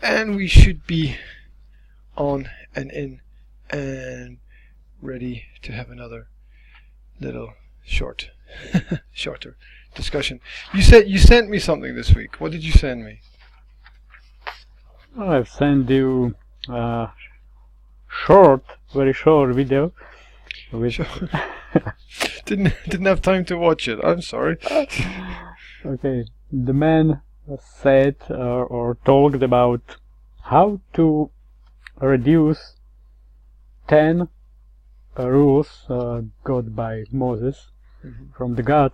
And we should be on and in and ready to have another little shorter discussion. You said you sent me something this week. What did you send me? I've sent you a very short video. With didn't have time to watch it. I'm sorry. Okay, the man said or talked about how to reduce 10 rules got by Moses from the God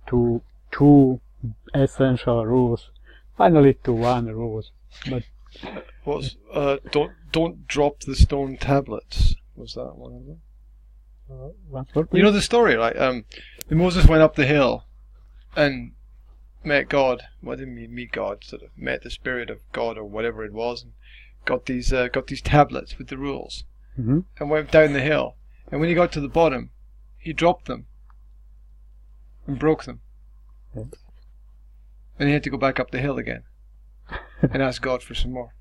to 2 essential rules, finally to 1 rule. But was don't drop the stone tablets. Was that one of them? You know the story, right? Moses went up the hill and met God. Well, didn't meet God? Sort of met the spirit of God or whatever it was, and got these tablets with the rules, and went down the hill. And when he got to the bottom, he dropped them and broke them, and he had to go back up the hill again and ask God for some more.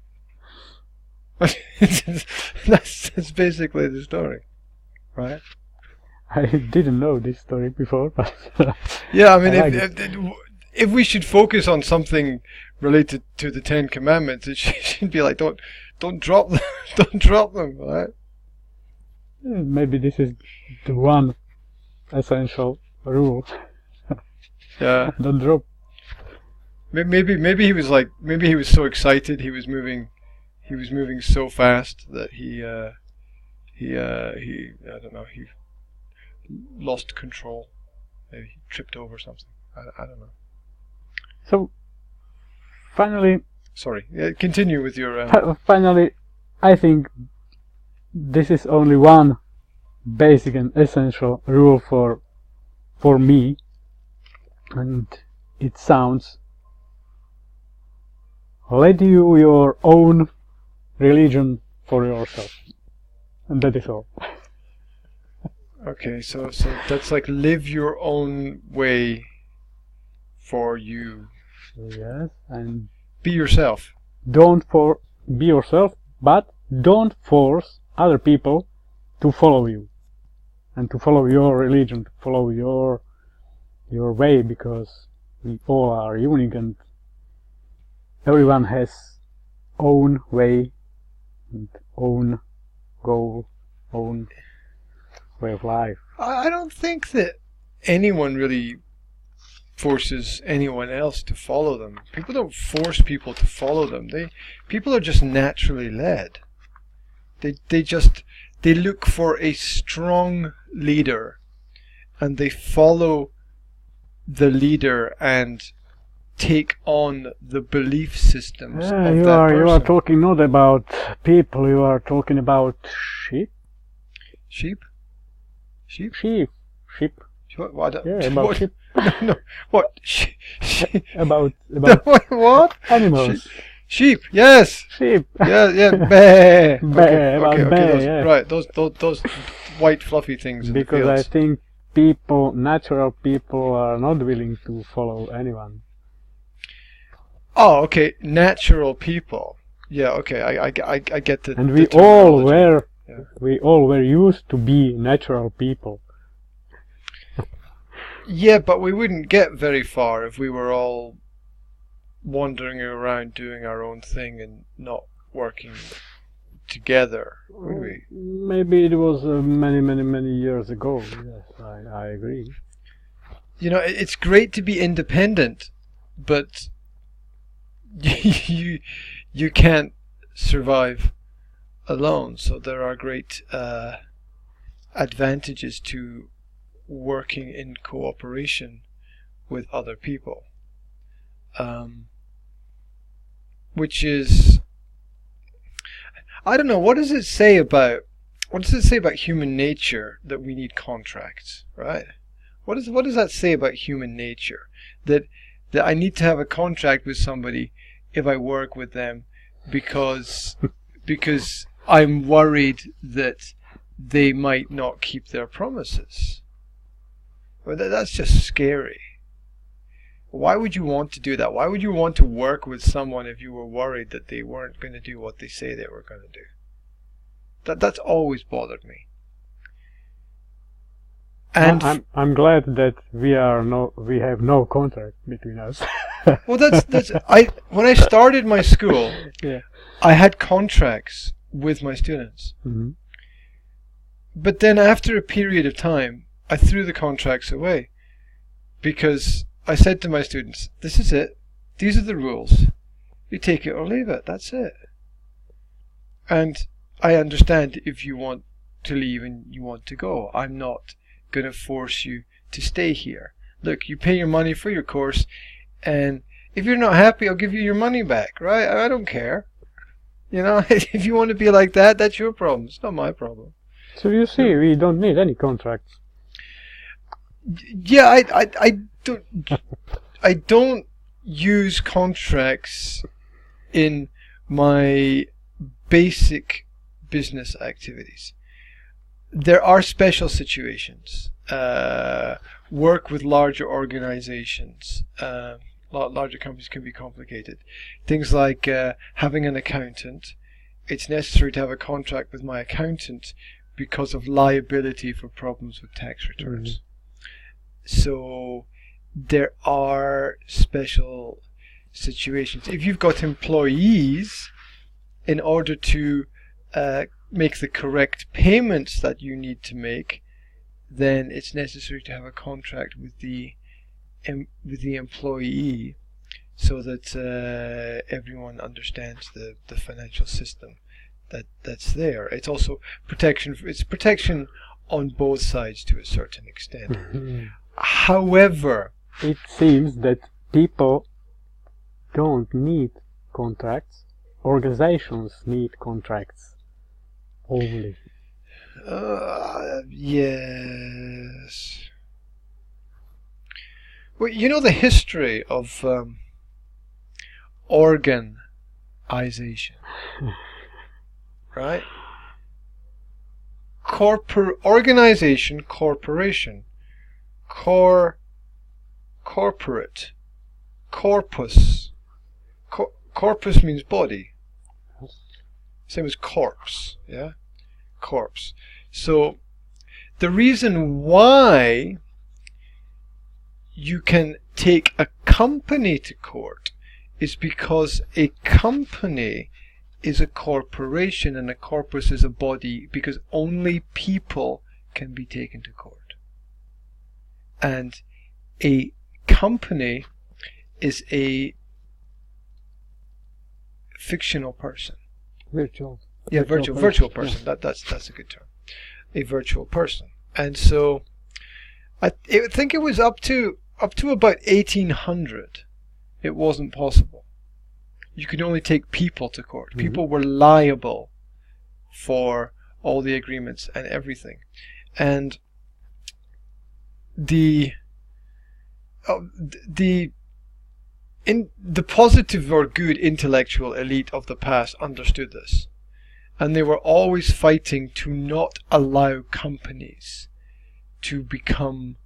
That's basically the story, right? I didn't know this story before, but yeah, I mean, if we should focus on something related to the 10 Commandments, it should be like don't drop them, don't drop them, right? Maybe this is the one essential rule. Yeah. Don't drop. Maybe he was so excited, he was moving so fast that he I don't know, he lost control. Maybe he tripped over something. I don't know. So finally, sorry. Yeah, continue with your. Finally, I think this is only one basic and essential rule for me, and it sounds: let you your own religion for yourself, and that is all. Okay, so that's like live your own way for you. Yes, and be yourself. Be yourself, but don't force other people to follow you and to follow your religion, to follow your way, because we all are unique and everyone has own way and own goal, own way of life. I don't think that anyone really forces anyone else to follow them. People don't force people to follow them. People are just naturally led. They look for a strong leader, and they follow the leader and take on the belief systems of that person. You are talking not about people, you are talking about sheep. Sheep? Sheep? Sheep. What? Yeah, about what? sheep. No. What? about what? Animals. Sheep. Yes. Sheep. Yeah. Bah. Okay, yeah. Right. Those white fluffy things. Because in the fields. I think natural people are not willing to follow anyone. Oh, okay. Natural people. Yeah. Okay. I get the. And we all were used to be natural people. Yeah, but we wouldn't get very far if we were all wandering around doing our own thing and not working together, would we? Maybe it was many years ago. Yes, I agree. You know, it's great to be independent, but you can't survive alone. So there are great advantages to working in cooperation with other people, which is, I don't know, what does it say about human nature that we need contracts, right? What does that say about human nature, that I need to have a contract with somebody if I work with them because I'm worried that they might not keep their promises? Well, that's just scary. Why would you want to do that? Why would you want to work with someone if you were worried that they weren't going to do what they say they were going to do? That's always bothered me. And I'm glad that we have no contract between us. well, when I started my school, yeah. I had contracts with my students. Mm-hmm. But then after a period of time, I threw the contracts away because I said to my students, this is it. These are the rules. You take it or leave it. That's it. And I understand if you want to leave and you want to go. I'm not going to force you to stay here. Look, you pay your money for your course, and if you're not happy, I'll give you your money back, right? I don't care. You know, if you want to be like that, that's your problem. It's not my problem. So you see, we don't need any contracts. Yeah, I don't use contracts in my basic business activities. There are special situations. Work with larger organizations. Larger companies can be complicated. Things like having an accountant. It's necessary to have a contract with my accountant because of liability for problems with tax returns. Mm-hmm. So there are special situations. If you've got employees, in order to make the correct payments that you need to make, then it's necessary to have a contract with the employee, so that everyone understands the financial system that's there. It's also protection. It's protection on both sides to a certain extent. Mm-hmm. However, it seems that people don't need contracts. Organizations need contracts only. Yes. Well, you know the history of organization, right? Organization, corporation, corporate, corpus. Corpus means body. Same as corpse, yeah? Corpse. So the reason why you can take a company to court is because a company is a corporation and a corpus is a body, because only people can be taken to court. And a company is a fictional person. Virtual person. Yeah. That's a good term. A virtual person. And so I think it was up to about 1800 it wasn't possible. You could only take people to court. Mm-hmm. People were liable for all the agreements and everything. And the positive or good intellectual elite of the past understood this, and they were always fighting to not allow companies to become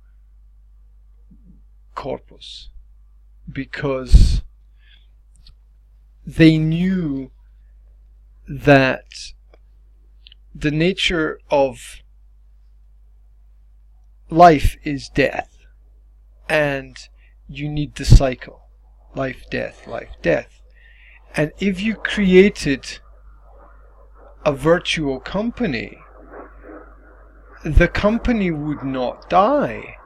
corpus, because they knew that the nature of life is death, and you need the cycle. Life, death, life, death. And if you created a virtual company, the company would not die.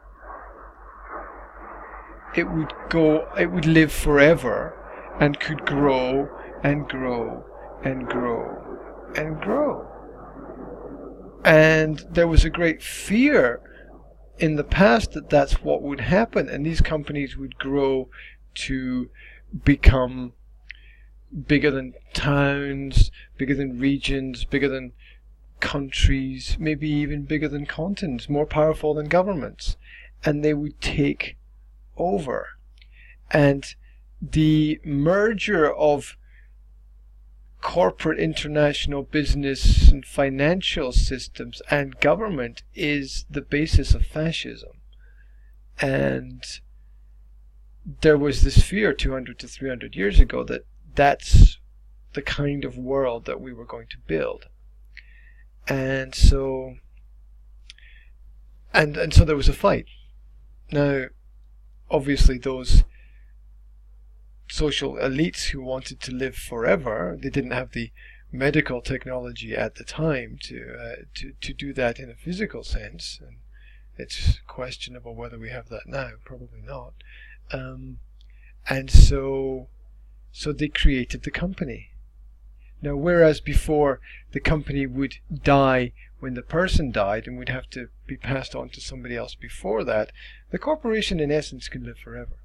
It would live forever and could grow and grow and grow and grow. And there was a great fear in the past that that's what would happen, and these companies would grow to become bigger than towns, bigger than regions, bigger than countries, maybe even bigger than continents, more powerful than governments, and they would take over. And the merger of corporate international business and financial systems and government is the basis of fascism. And there was this fear 200 to 300 years ago that that's the kind of world that we were going to build. And so there was a fight. Now, obviously, those social elites who wanted to live forever, they didn't have the medical technology at the time to do that in a physical sense, and it's questionable whether we have that now. Probably not. And so they created the company. Now, whereas before the company would die when the person died and would have to be passed on to somebody else before that, the corporation in essence can live forever.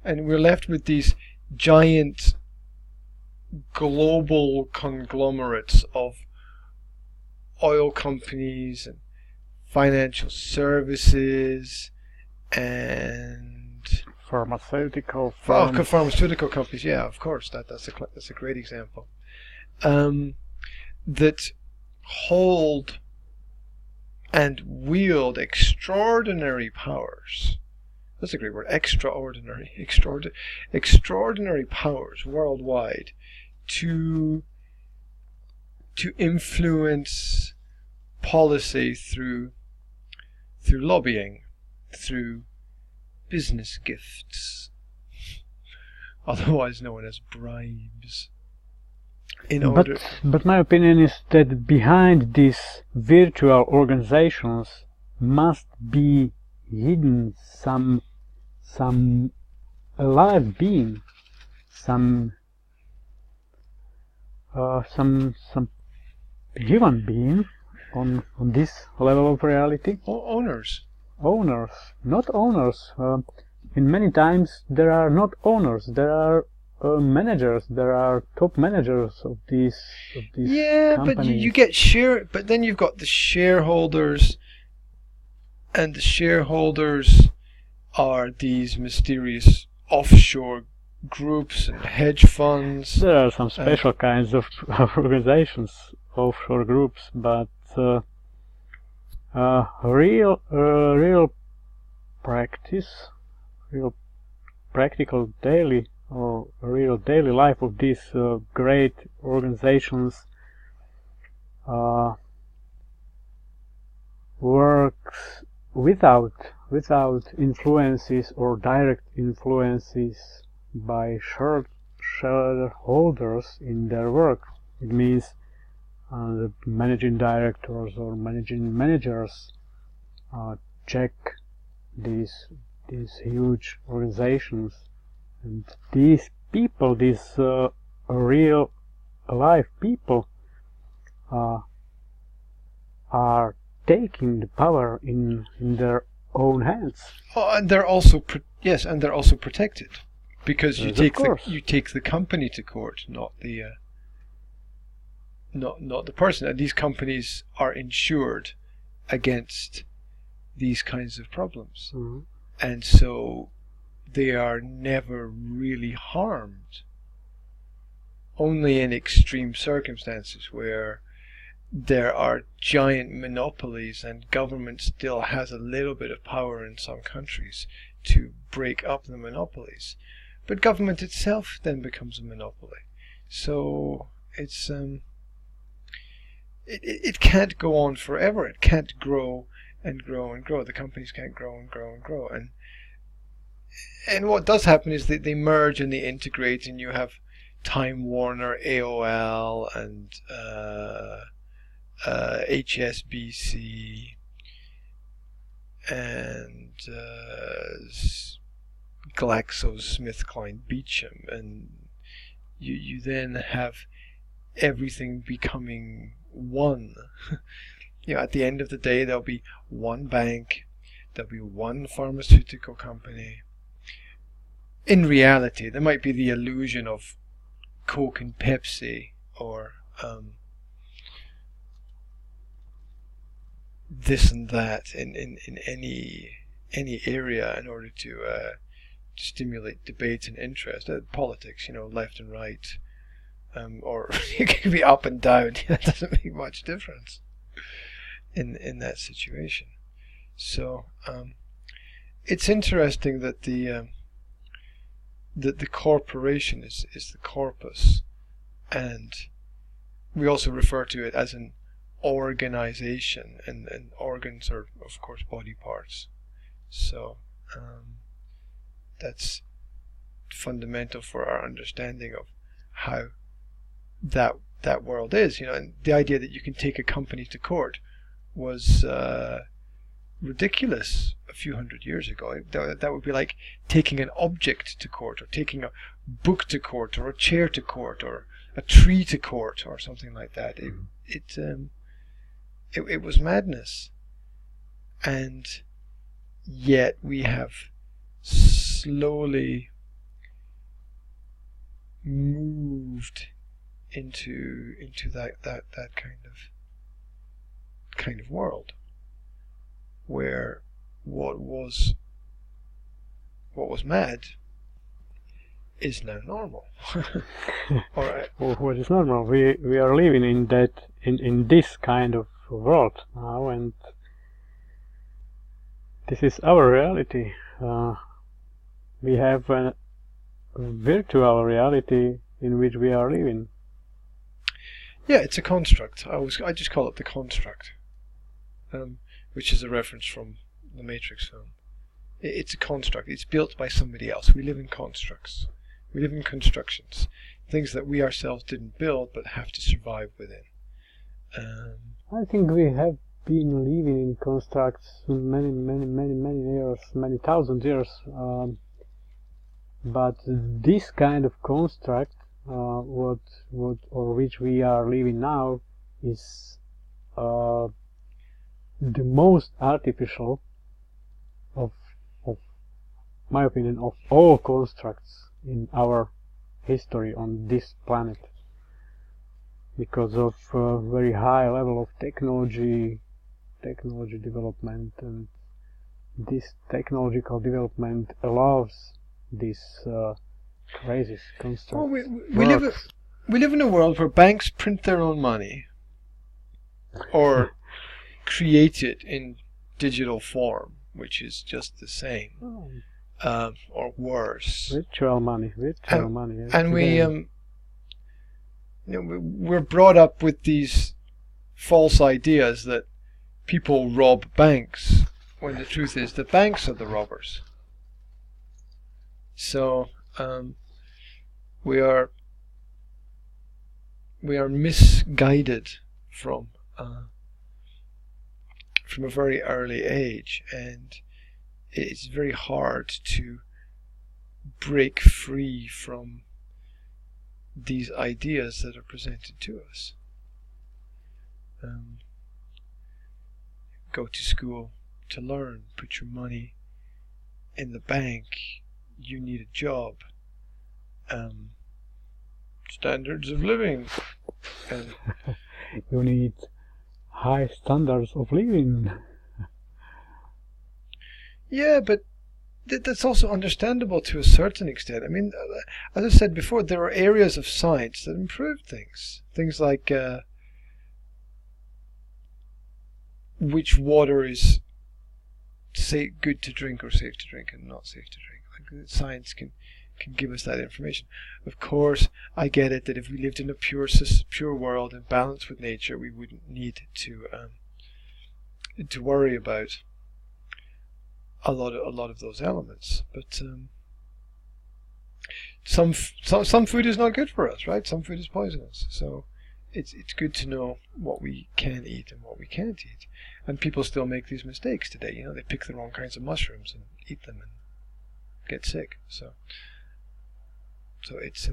And we're left with these giant global conglomerates of oil companies and financial services and pharmaceutical firms. Pharmaceutical companies, yeah, of course. That's a great example. That hold and wield extraordinary powers. That's a great word. Extraordinary powers worldwide to influence policy through lobbying, through business gifts, otherwise known as bribes. But my opinion is that behind these virtual organizations must be hidden some alive being, some human being on this level of reality. Owners, not owners. In many times there are not owners. There are managers. There are top managers of these companies. But you get but then you've got the shareholders, and the shareholders are these mysterious offshore groups and hedge funds. There are some special kinds of organizations, offshore groups, but real practice, real practical daily or real daily life of these great organizations works without influences or direct influences by shareholders in their work. It means the managing directors or managing managers check these huge organizations, and these people, these real alive people, are taking the power in their own hands. Oh, and they're also protected, because you take the company to court, not the person. And these companies are insured against these kinds of problems, and so they are never really harmed. Only in extreme circumstances where there are giant monopolies and government still has a little bit of power in some countries to break up the monopolies. But government itself then becomes a monopoly. So it's it can't go on forever. It can't grow and grow and grow. The companies can't grow and grow and grow. And what does happen is that they merge and they integrate, and you have Time Warner, AOL, and HSBC, and GlaxoSmithKline Beecham, and you then have everything becoming one. At the end of the day, there'll be one bank, there'll be one pharmaceutical company. In reality, there might be the illusion of Coke and Pepsi, or this and that in any area, in order to stimulate debate and interest. Politics, left and right, or it can be up and down. That doesn't make much difference in that situation. So it's interesting that the corporation is the corpus, and we also refer to it as an organization, and organs are, of course, body parts. So that's fundamental for our understanding of how that world is. And the idea that you can take a company to court was ridiculous a few hundred years ago. That would be like taking an object to court, or taking a book to court, or a chair to court, or a tree to court, or something like that. It was madness, and yet we have slowly moved into that kind of world, where what was mad is now normal. All right. Well, what is normal? We are living in this kind of world now, and this is our reality. We have a virtual reality in which we are living. Yeah, it's a construct. I just call it the construct, which is a reference from the Matrix film. It's a construct. It's built by somebody else. We live in constructs. We live in constructions, things that we ourselves didn't build but have to survive within. I think we have been living in constructs many years, many thousand years. But this kind of construct, which we are living now, is the most artificial of my opinion, of all constructs in our history on this planet, because of very high level of technology development, and this technological development allows this crazy construct. Well, we live in a world where banks print their own money, or create it in digital form, which is just the same, or worse. Virtual money. And we're brought up with these false ideas that people rob banks, when the truth is the banks are the robbers. So we are misguided from a very early age, and it's very hard to break free from these ideas that are presented to us. Go to school to learn, put your money in the bank, you need a job, standards of living, and you need high standards of living. Yeah, but that's also understandable to a certain extent. I mean, as I said before, there are areas of science that improve things. Things like which water is good to drink or safe to drink and not safe to drink. Like, science can give us that information. Of course, I get it that if we lived in a pure world in balance with nature, we wouldn't need to worry about a lot of those elements. But some food is not good for us, right? Some food is poisonous. So it's good to know what we can eat and what we can't eat. And people still make these mistakes today. They pick the wrong kinds of mushrooms and eat them and get sick. So it's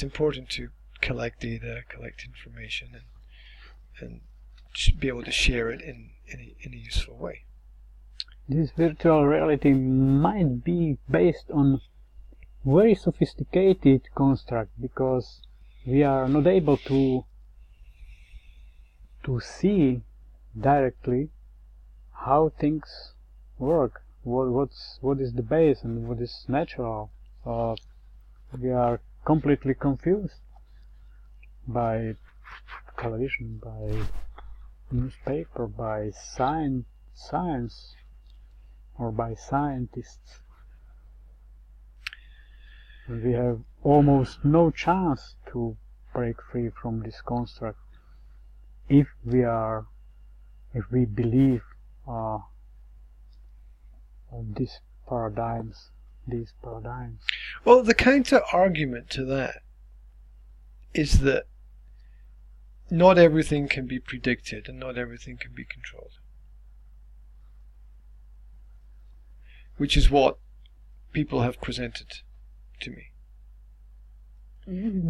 important to collect data, collect information, and be able to share it in a useful way. This virtual reality might be based on very sophisticated construct, because we are not able to see directly how things work, what is the base and what is natural. We are completely confused by television, by newspaper, by science, or by scientists. And we have almost no chance to break free from this construct if we believe on these paradigms. Well, the counter argument to that is that not everything can be predicted and not everything can be controlled. Which is what people have presented to me.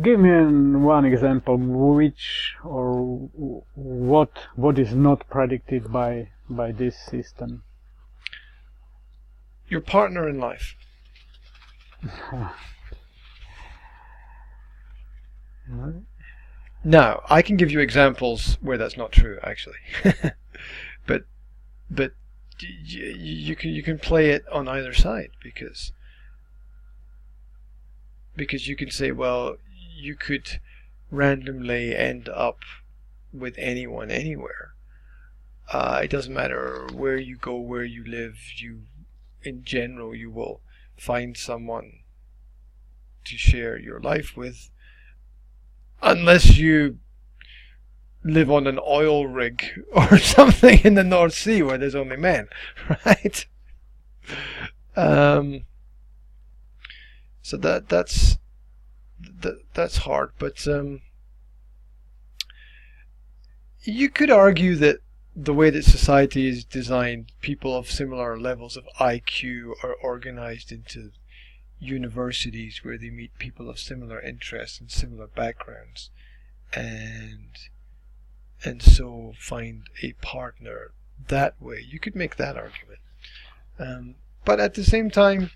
Give me one example, which or what is not predicted by this system. Your partner in life. Now, I can give you examples where that's not true, actually. but you can play it on either side because you can say, well, you could randomly end up with anyone anywhere. It doesn't matter where you go, where you live. In general, you will find someone to share your life with, unless you live on an oil rig or something in the North Sea where there's only men, right? So that's hard, but you could argue that the way that society is designed, people of similar levels of IQ are organized into universities where they meet people of similar interests and similar backgrounds, and so find a partner that way. You could make that argument, but at the same time,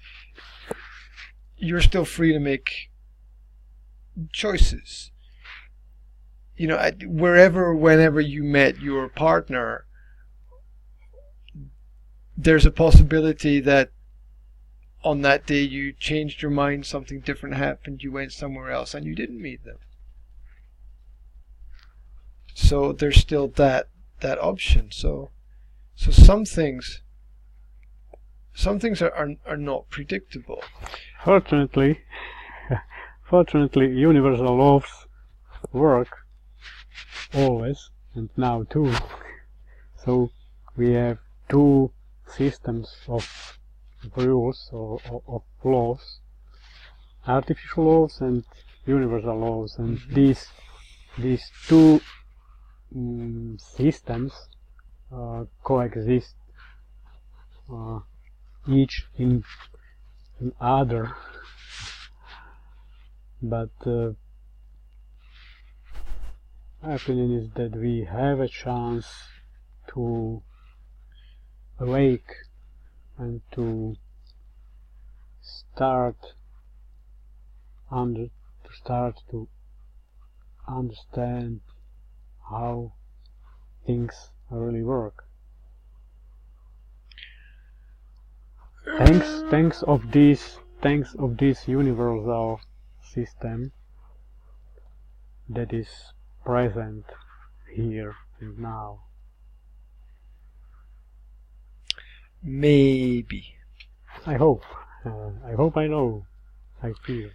you're still free to make choices. You know, whenever you met your partner, there's a possibility that on that day you changed your mind, something different happened, you went somewhere else and you didn't meet them. So there's still that option. So some things are not predictable. Fortunately, universal laws work always, and now too. So we have two systems of rules or of laws, artificial laws and universal laws, and these two systems coexist, each in other, but my opinion is that we have a chance to awake and to start to understand how things really work. Thanks of this universal system that is present here and now. Maybe. I hope I know. I feel.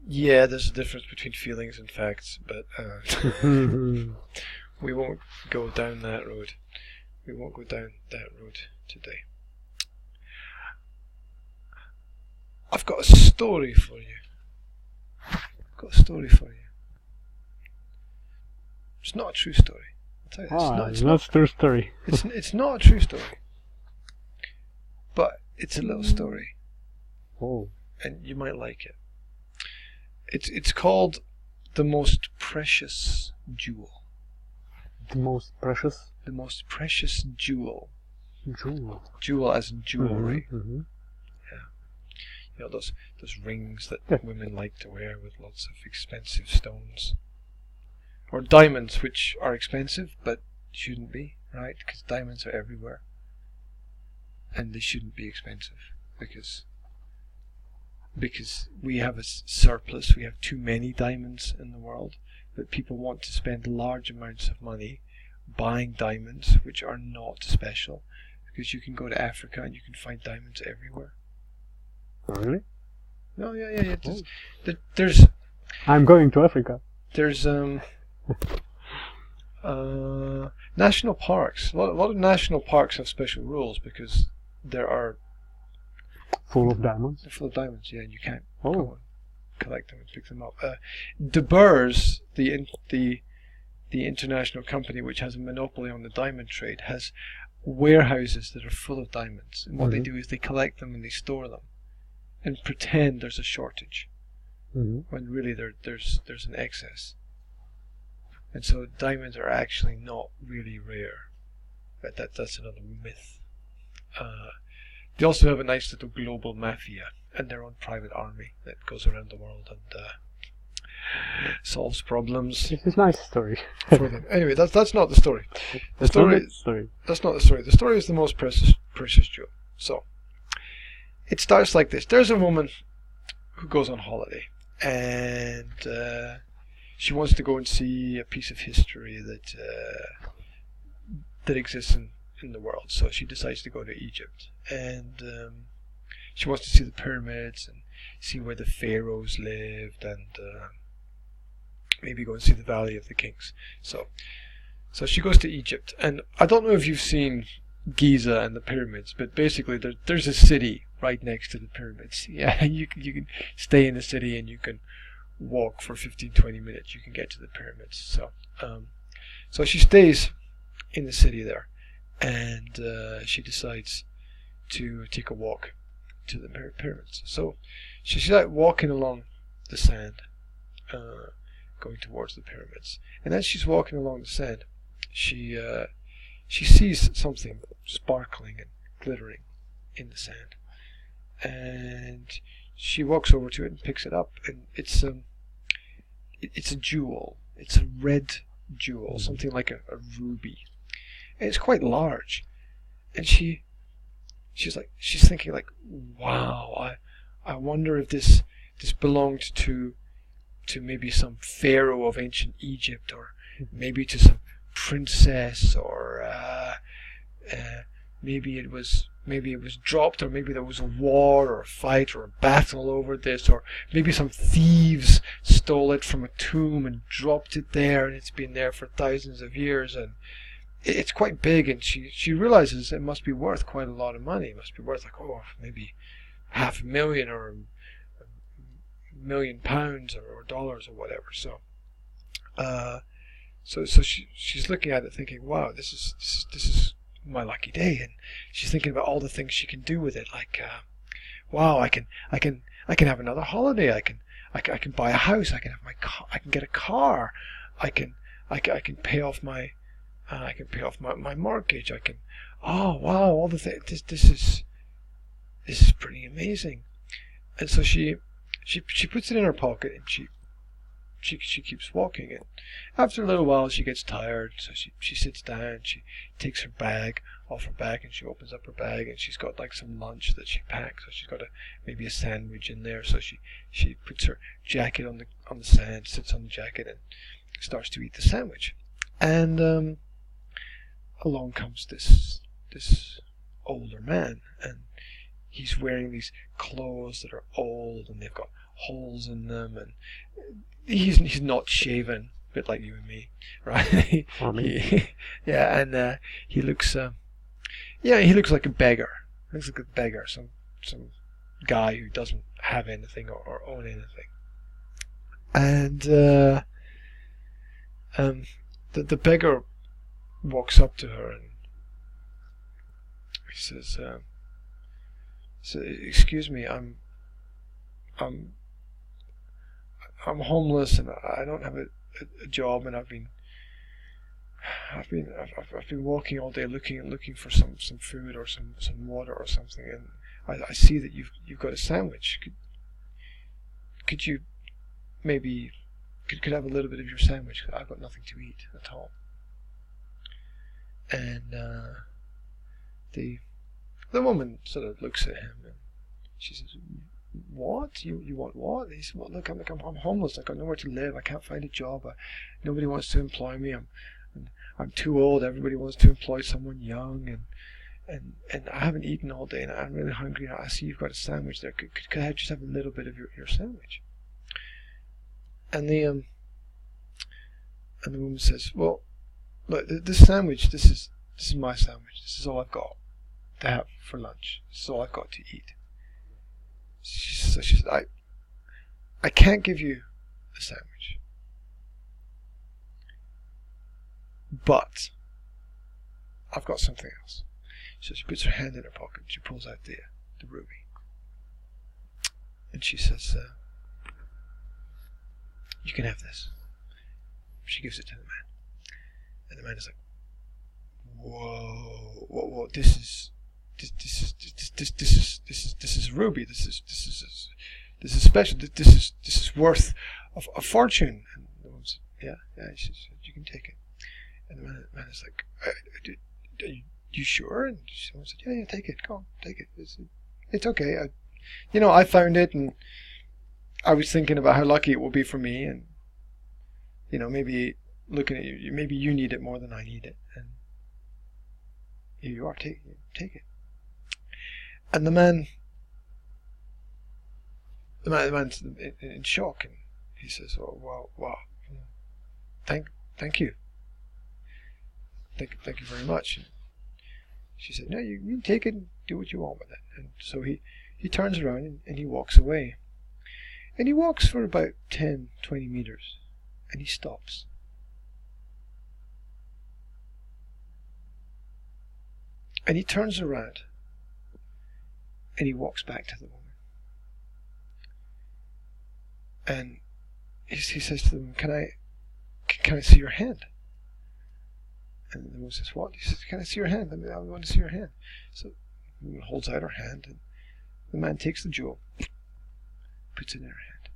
Yeah, there's a difference between feelings and facts, but we won't go down that road. We won't go down that road today. I've got a story for you. It's not a true story. I'll tell you, it's not a true story. It's not a true story. But it's a little story. Oh. And you might like it. It's called The Most Precious Jewel. The most precious? The Most Precious Jewel. Jewel as in jewelry. Mm-hmm. Yeah. You know those rings that women like to wear with lots of expensive stones. Or diamonds, which are expensive but shouldn't be, right? Because diamonds are everywhere. And they shouldn't be expensive because we have a surplus, we have too many diamonds in the world, but people want to spend large amounts of money buying diamonds which are not special, because you can go to Africa and you can find diamonds everywhere. Really? No, yeah. There's I'm going to Africa. There's national parks. A lot of national parks have special rules because there are full of diamonds. They're full of diamonds, yeah, and you can't Oh. go and collect them and pick them up. De Beers, the international company which has a monopoly on the diamond trade, has warehouses that are full of diamonds, and what they do is they collect them and they store them and pretend there's a shortage when really there's an excess. And so diamonds are actually not really rare. But that's another myth. They also have a nice little global mafia and their own private army that goes around the world and solves problems. This is a nice story. For them. Anyway, that's not the story. The story. That's not the story. The story is the most precious jewel. So it starts like this. There's a woman who goes on holiday, and she wants to go and see a piece of history that exists in the world. So she decides to go to Egypt, and she wants to see the pyramids and see where the pharaohs lived, and maybe go and see the Valley of the Kings. So she goes to Egypt, and I don't know if you've seen Giza and the pyramids, but basically there's a city right next to the pyramids. Yeah, you can stay in the city and you can walk for 15-20 minutes. You can get to the pyramids. So she stays in the city there, and she decides to take a walk to the pyramids. So she's out walking along the sand, going towards the pyramids. And as she's walking along the sand, she sees something sparkling and glittering in the sand, and she walks over to it and picks it up, and it's a jewel. It's a red jewel, something like a ruby, and it's quite large. And she's thinking like, wow, I wonder if this belonged to maybe some pharaoh of ancient Egypt, or maybe to some princess, or maybe it was dropped, or maybe there was a war or a fight or a battle over this, or maybe some thieves stole it from a tomb and dropped it there, and it's been there for thousands of years, and it's quite big, and she realizes it must be worth quite a lot of money. It must be worth maybe $500,000 or £1 million or dollars or whatever. So she's looking at it thinking, wow, this is my lucky day, and she's thinking about all the things she can do with it, like wow, I can have another holiday, I can buy a house, I can have I can get a car, I can pay off my my mortgage, oh wow, all the things, this is pretty amazing. And so she puts it in her pocket, and she keeps walking, and after a little while she gets tired, so she sits down, she takes her bag off her back, and she opens up her bag, and she's got like some lunch that she packs, so she's got maybe a sandwich in there, so she puts her jacket on the sand, sits on the jacket, and starts to eat the sandwich. And along comes this older man, and he's wearing these clothes that are old, and they've got holes in them, and he's not shaven, a bit like you and me, right? Yeah, and he looks like a beggar. He looks like a beggar, some guy who doesn't have anything or own anything. And the beggar walks up to her, and he says, "Excuse me, I'm homeless, and I don't have a job, and I've been walking all day looking for some food or some water or something, and I see that you've got a sandwich. Could you maybe could have a little bit of your sandwich? 'Cause I've got nothing to eat at all." And the woman sort of looks at him, and she says, "What? You want what?" He said, "Well, look, I'm homeless. I've got nowhere to live. I can't find a job. Nobody wants to employ me. I'm too old. Everybody wants to employ someone young, and I haven't eaten all day, and I'm really hungry. I see you've got a sandwich there. Could I just have a little bit of your sandwich? And the woman says, well, look, this sandwich, this is my sandwich. This is all I've got to have for lunch. This is all I've got to eat. So she said, I can't give you a sandwich, but I've got something else. So she puts her hand in her pocket and she pulls out the ruby. And she says, you can have this. She gives it to the man. And the man is like, whoa, this is ruby. This is special. This is worth a fortune. And the woman said, yeah. She said, you can take it. And the man is like, are you sure? And someone said, yeah, take it. Go on, take it. It's okay. I found it, and I was thinking about how lucky it will be for me, and maybe looking at you, maybe you need it more than I need it, and here you are. Take it. And the man's in shock, and he says, "Oh, wow, thank you, thank you very much." And she said, "No, you can take it and do what you want with it." And so he turns around and he walks away, and he walks for about 10-20 meters, and he stops. And he turns around and he walks back to the woman. And he says to the woman, can I see your hand? And the woman says, what? He says, can I see your hand? I want to see your hand. So the woman holds out her hand, and the man takes the jewel, puts it in her hand.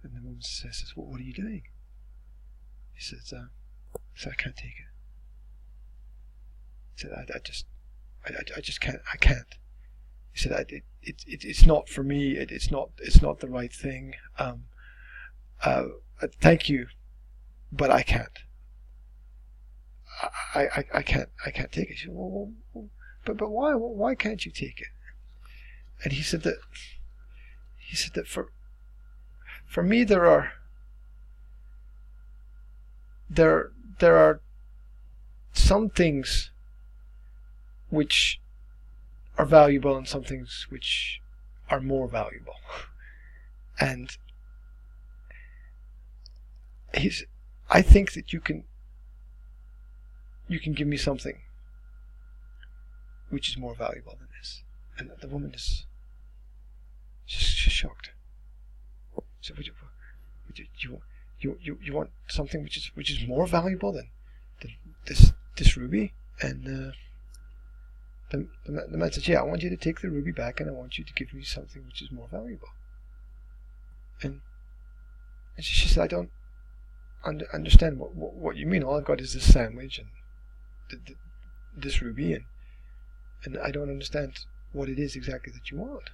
And the woman says, well, what are you doing? He says, I can't take it. He said, I just can't. I can't. He said, it's not for me. It's not the right thing. Thank you, but I can't. I can't take it. She said, well, but why? Why can't you take it? And he said that for me there are some things which are valuable and some things which are more valuable. And I think that you can give me something which is more valuable than this. And the woman is she's shocked. So you want something which is more valuable than this ruby? And the man says, yeah, I want you to take the ruby back, and I want you to give me something which is more valuable. And she said, I don't understand what you mean. All I've got is this sandwich and this ruby, and I don't understand what it is exactly that you want.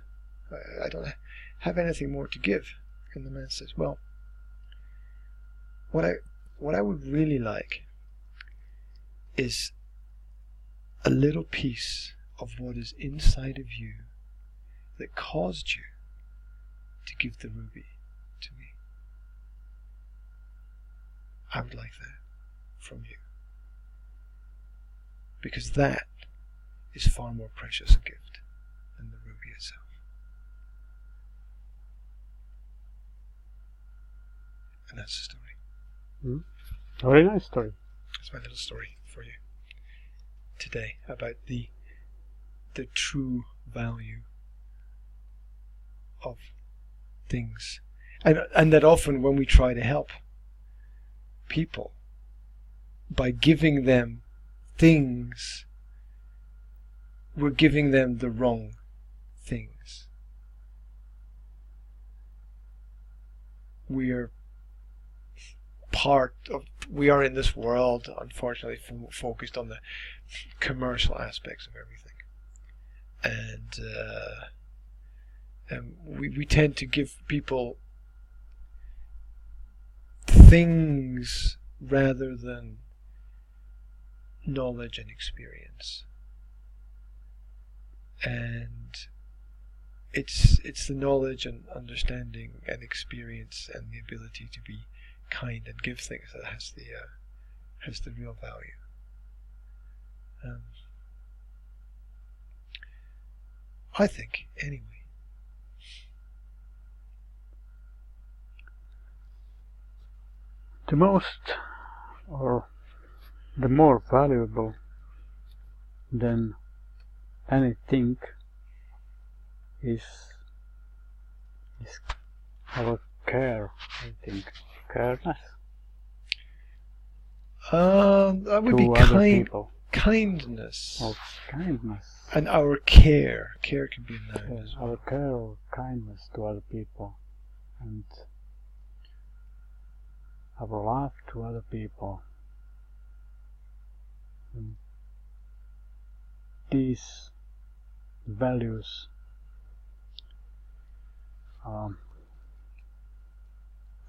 I don't have anything more to give. And the man says, well, what I would really like is a little piece of what is inside of you that caused you to give the ruby to me. I would like that from you, because that is far more precious a gift than the ruby itself. And that's the story. Mm-hmm. Very nice story. That's my little story for you today about the true value of things, and that often when we try to help people by giving them things, we're giving them the wrong things. We are in this world, unfortunately, focused on the commercial aspects of everything, and we tend to give people things rather than knowledge and experience. And it's the knowledge and understanding and experience and the ability to be kind and give things that has the real value. I think, anyway. The most, or the more valuable than anything is our care, I think. Careness. That would be kindness. Oh, kindness. And our care. Care can be a noun as well. Our care or kindness to other people. And our love to other people. And these values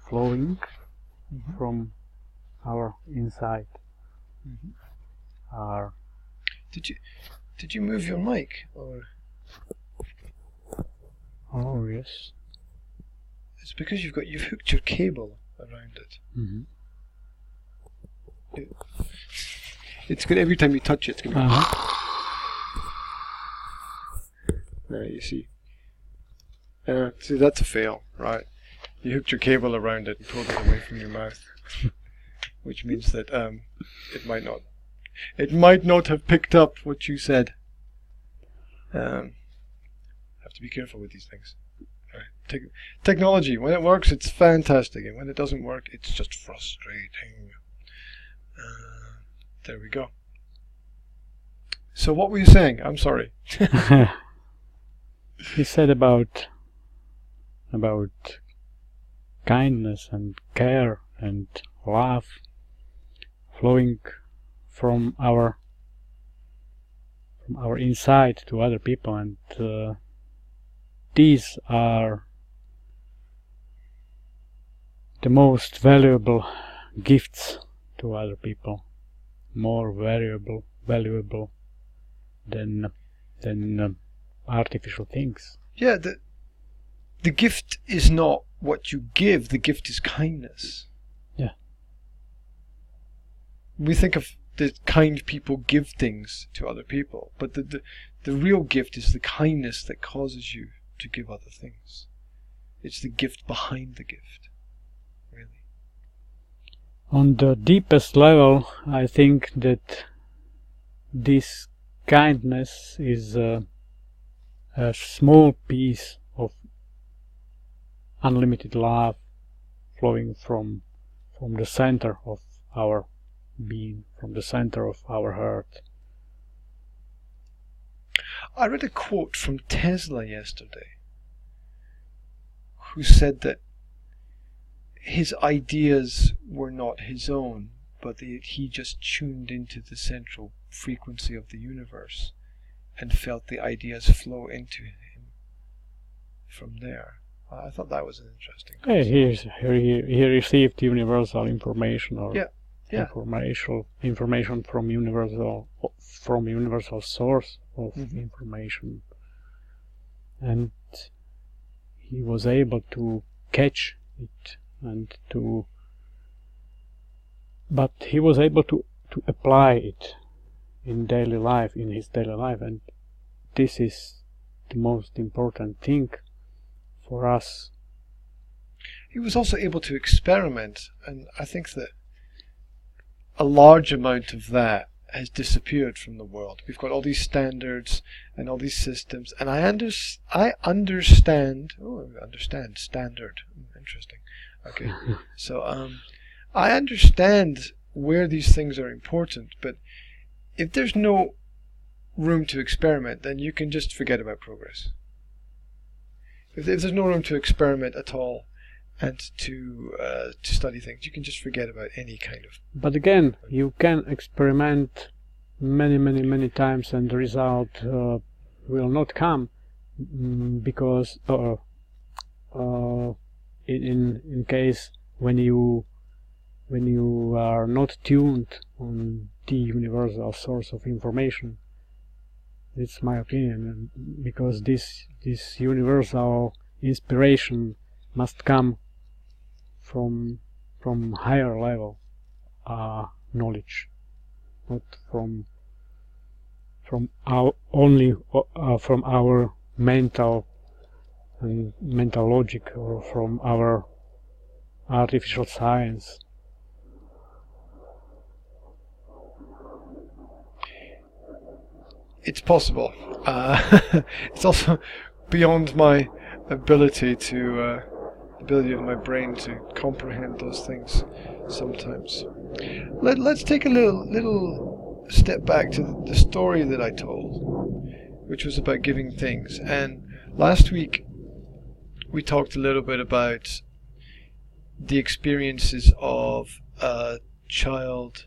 flowing from our inside are. Did you move your mic or? Oh yes. It's because you've hooked your cable around it. It's good every time you touch it. It's gonna be. There you see. See, that's a fail, right? You hooked your cable around it and pulled it away from your mouth, which means that it might not have picked up what you said. Have to be careful with these things. Right. Technology, when it works, it's fantastic, and when it doesn't work, it's just frustrating. There we go. So what were you saying? I'm sorry. He said about kindness and care and love flowing from our inside to other people, and these are the most valuable gifts to other people, more valuable than artificial things. Yeah, the gift is not what you give, the gift is kindness. Yeah. We think of the kind people give things to other people, but the real gift is the kindness that causes you to give other things. It's the gift behind the gift, really. On the deepest level, I think that this kindness is a small piece of unlimited love flowing from the center of our being, from the center of our heart. I read a quote from Tesla yesterday, who said that his ideas were not his own, but that he just tuned into the central frequency of the universe and felt the ideas flow into him from there. I thought that was an interesting concept. He received universal information, or information from universal source of information, and he was able to catch it but he was able to apply it in his daily life, and this is the most important thing for us. He was also able to experiment, and I think that a large amount of that has disappeared from the world. We've got all these standards and all these systems, and I understand standard. Interesting. Okay. So I understand where these things are important, but if there's no room to experiment, then you can just forget about progress. If there's no room to experiment at all and to study things, you can just forget about any kind of... But again, you can experiment many times and the result will not come, because in case when you are not tuned on the universal source of information. It's my opinion, and because this universal inspiration must come from higher level knowledge, not from our only from our mental logic, or from our artificial science. It's possible. It's also beyond my ability to ability of my brain to comprehend those things sometimes. Let's take a little step back to the story that I told, which was about giving things. And last week we talked a little bit about the experiences of a child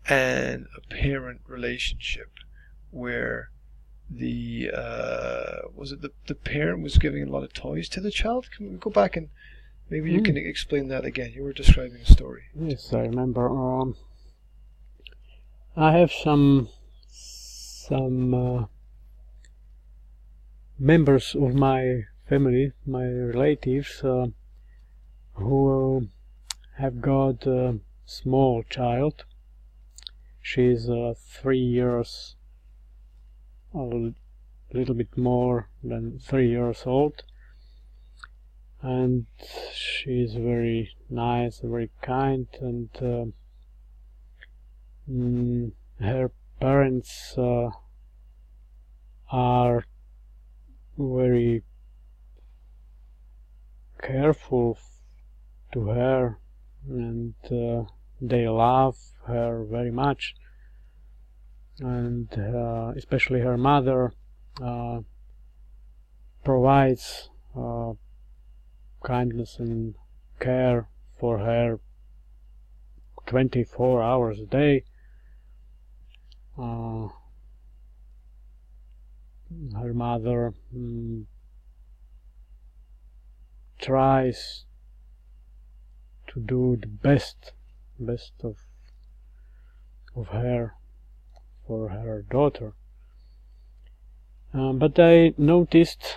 and a parent relationship, where the parent was giving a lot of toys to the child. Can we go back and maybe you can explain that again? You were describing a story. Yes, I remember. I have some members of my family, my relatives, who have got a small child. She's 3 years, a little bit more than 3 years old, and she's very nice, very kind, and her parents are very careful to her, and they love her very much, and especially her mother provides kindness and care for her 24 hours a day. Her mother tries to do the best of her for her daughter. But I noticed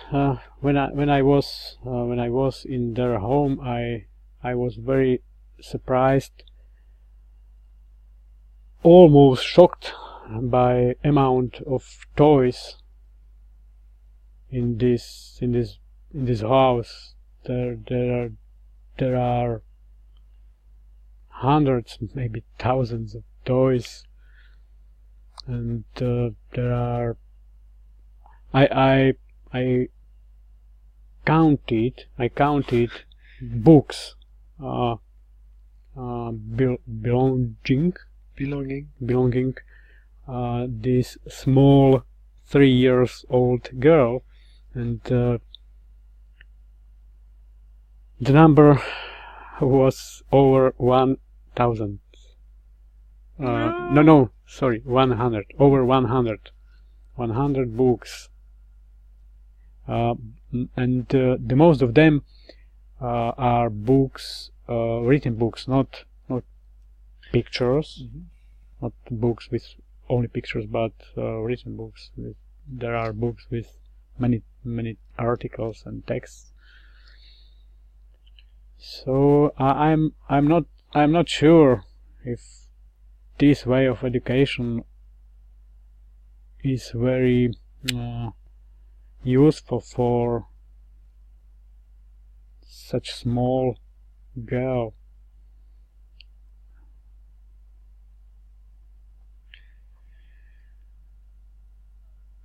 when I was in their home, I was very surprised, almost shocked by amount of toys in this house. There are hundreds, maybe thousands of toys, and there are I counted books belonging this small 3 years old girl, and the number was over 1,000. No, sorry, 100. Over 100 books, and the most of them are books, written books, not pictures, not books with only pictures, but written books. There are books with many articles and texts. So I'm not sure if this way of education is very useful for such small girl.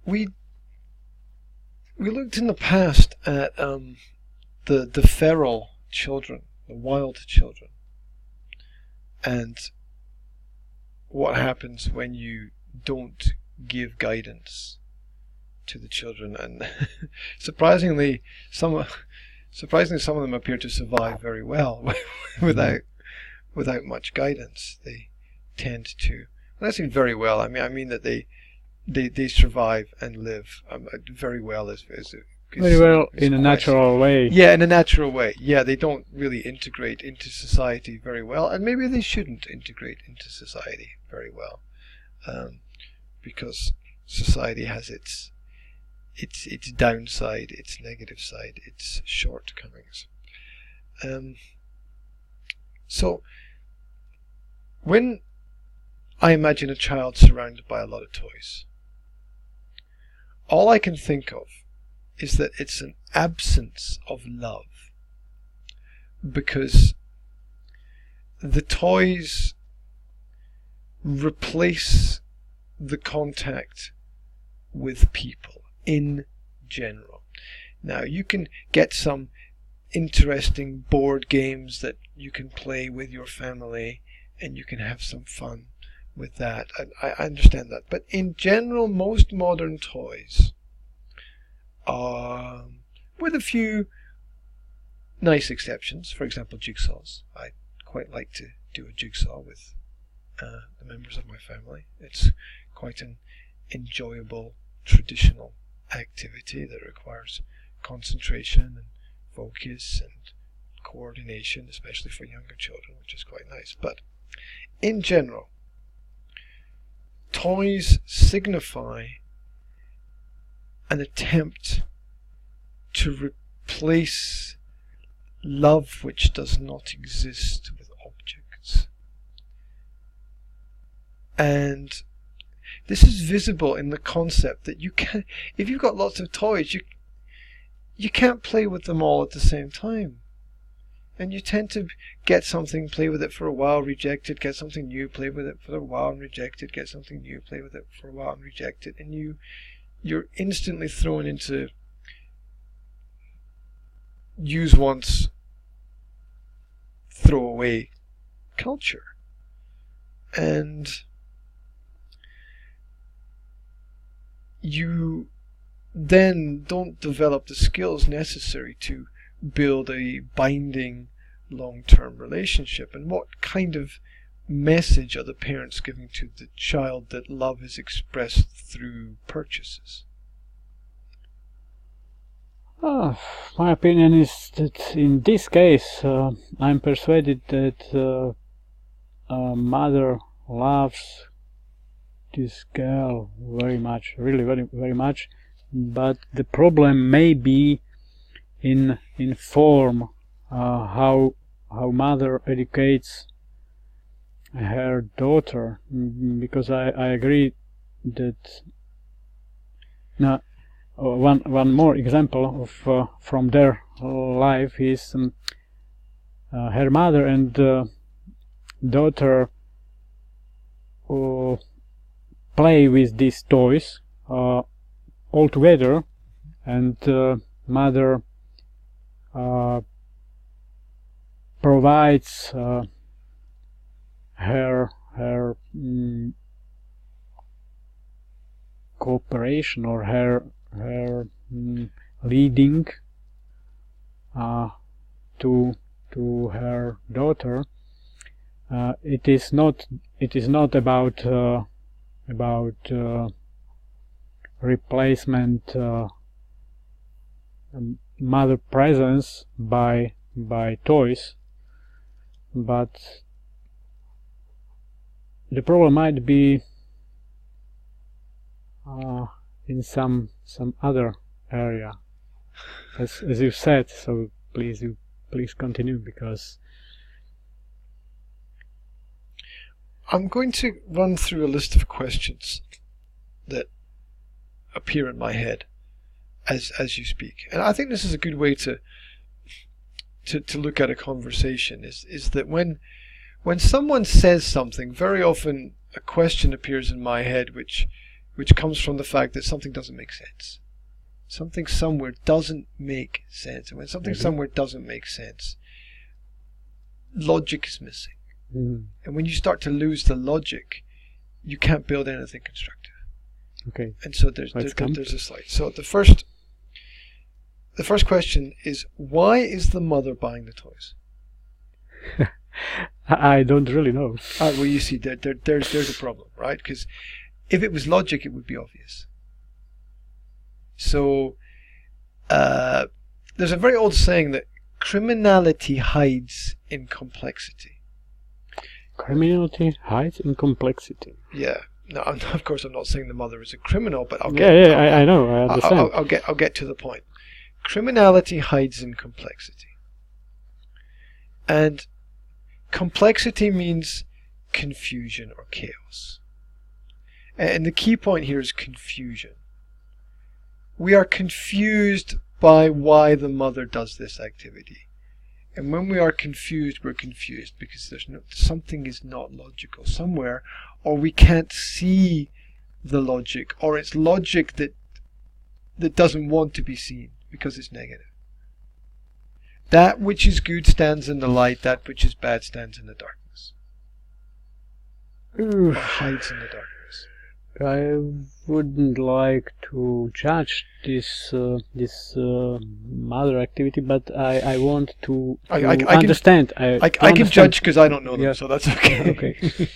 We looked in the past at the feral children, the wild children, and what happens when you don't give guidance to the children. And surprisingly some of them appear to survive very well without much guidance. They tend to, when I say very well, I mean that they survive and live very well, as Very well, in a natural way. Yeah, in a natural way. Yeah, they don't really integrate into society very well, and maybe they shouldn't integrate into society very well, because society has its downside, its negative side, its shortcomings. So, when I imagine a child surrounded by a lot of toys, all I can think of is that it's an absence of love, because the toys replace the contact with people in general. Now, you can get some interesting board games that you can play with your family, and you can have some fun with that. I understand that. But in general, most modern toys, with a few nice exceptions, for example, jigsaws. I quite like to do a jigsaw with the members of my family. It's quite an enjoyable, traditional activity that requires concentration and focus and coordination, especially for younger children, which is quite nice. But in general, toys signify an attempt to replace love which does not exist with objects. And this is visible in the concept that you can, if you've got lots of toys, you can't play with them all at the same time. And you tend to get something, play with it for a while, reject it, get something new, play with it for a while and reject it, get something new, play with it for a while and reject it, and you're instantly thrown into use once, throw away culture. And you then don't develop the skills necessary to build a binding long-term relationship. And what kind of message are the parents giving to the child that love is expressed through purchases? My opinion is that in this case, I'm persuaded that a mother loves this girl very much, really very, very much, but the problem may be in form, how mother educates her daughter, because I agree that one more example of from their life is her mother and daughter play with these toys all together, and mother provides her cooperation or her leading to her daughter. It is not about replacement mother presence by toys, but the problem might be in some other area, as you said. So please continue, because I'm going to run through a list of questions that appear in my head as you speak, and I think this is a good way to look at a conversation. Is that when someone says something, very often a question appears in my head which comes from the fact that something doesn't make sense. Something somewhere doesn't make sense, and when something somewhere doesn't make sense, logic is missing. And when you start to lose the logic, you can't build anything constructive. Okay. And so there's a slide. So the first question is, why is the mother buying the toys? I don't really know. Well, you see, there's a problem, right? Because if it was logic, it would be obvious. So there's a very old saying that criminality hides in complexity. Criminality hides in complexity. Yeah. No, of course I'm not saying the mother is a criminal, but I'll I know, I understand. I'll get to the point. Criminality hides in complexity. And complexity means confusion or chaos. And the key point here is confusion. We are confused by why the mother does this activity. And when we are confused, we're confused because something is not logical somewhere, or we can't see the logic, or it's logic that doesn't want to be seen because it's negative. That which is good stands in the light, that which is bad stands in the darkness. Or hides in the darkness. I wouldn't like to judge this mother activity, but I want to understand. I can judge because I don't know them, so that's okay. Okay.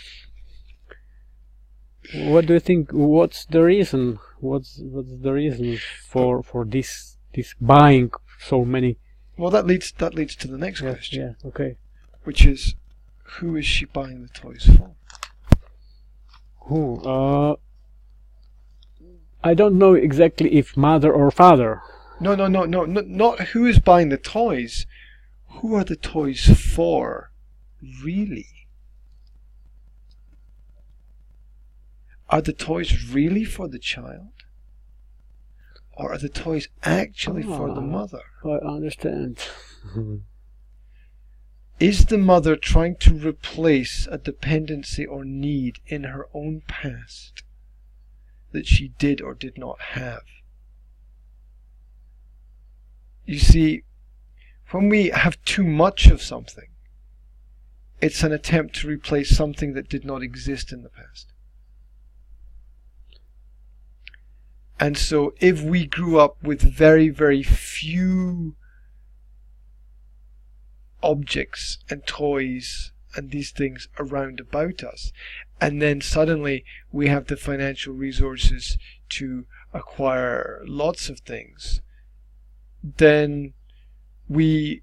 What do you think? What's the reason? What's the reason for this buying so many? Well, that leads to the next question. Yeah. Okay. Which is, who is she buying the toys for? Who? I don't know exactly if mother or father. No, not who is buying the toys. Who are the toys for, really? Are the toys really for the child? Or are the toys actually for the mother? I understand. Is the mother trying to replace a dependency or need in her own past that she did or did not have? You see, when we have too much of something, it's an attempt to replace something that did not exist in the past. And so if we grew up with very, very few objects and toys and these things around about us, and then suddenly we have the financial resources to acquire lots of things, then we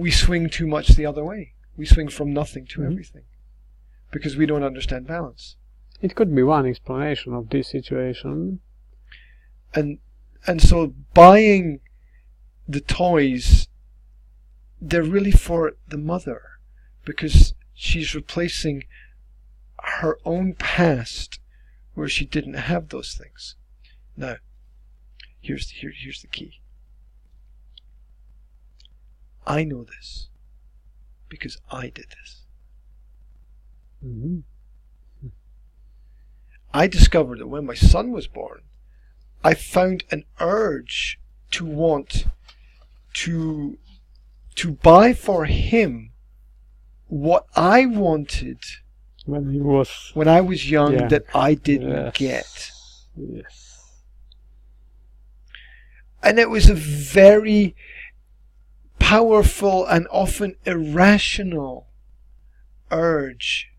swing too much the other way. We swing from nothing to everything because we don't understand balance. It could be one explanation of this situation. And so buying the toys, they're really for the mother because she's replacing her own past where she didn't have those things. Now, here's the key. I know this because I did this. I discovered that when my son was born, I found an urge to want to buy for him what I wanted when I was young that I didn't get. Yes. And it was a very powerful and often irrational urge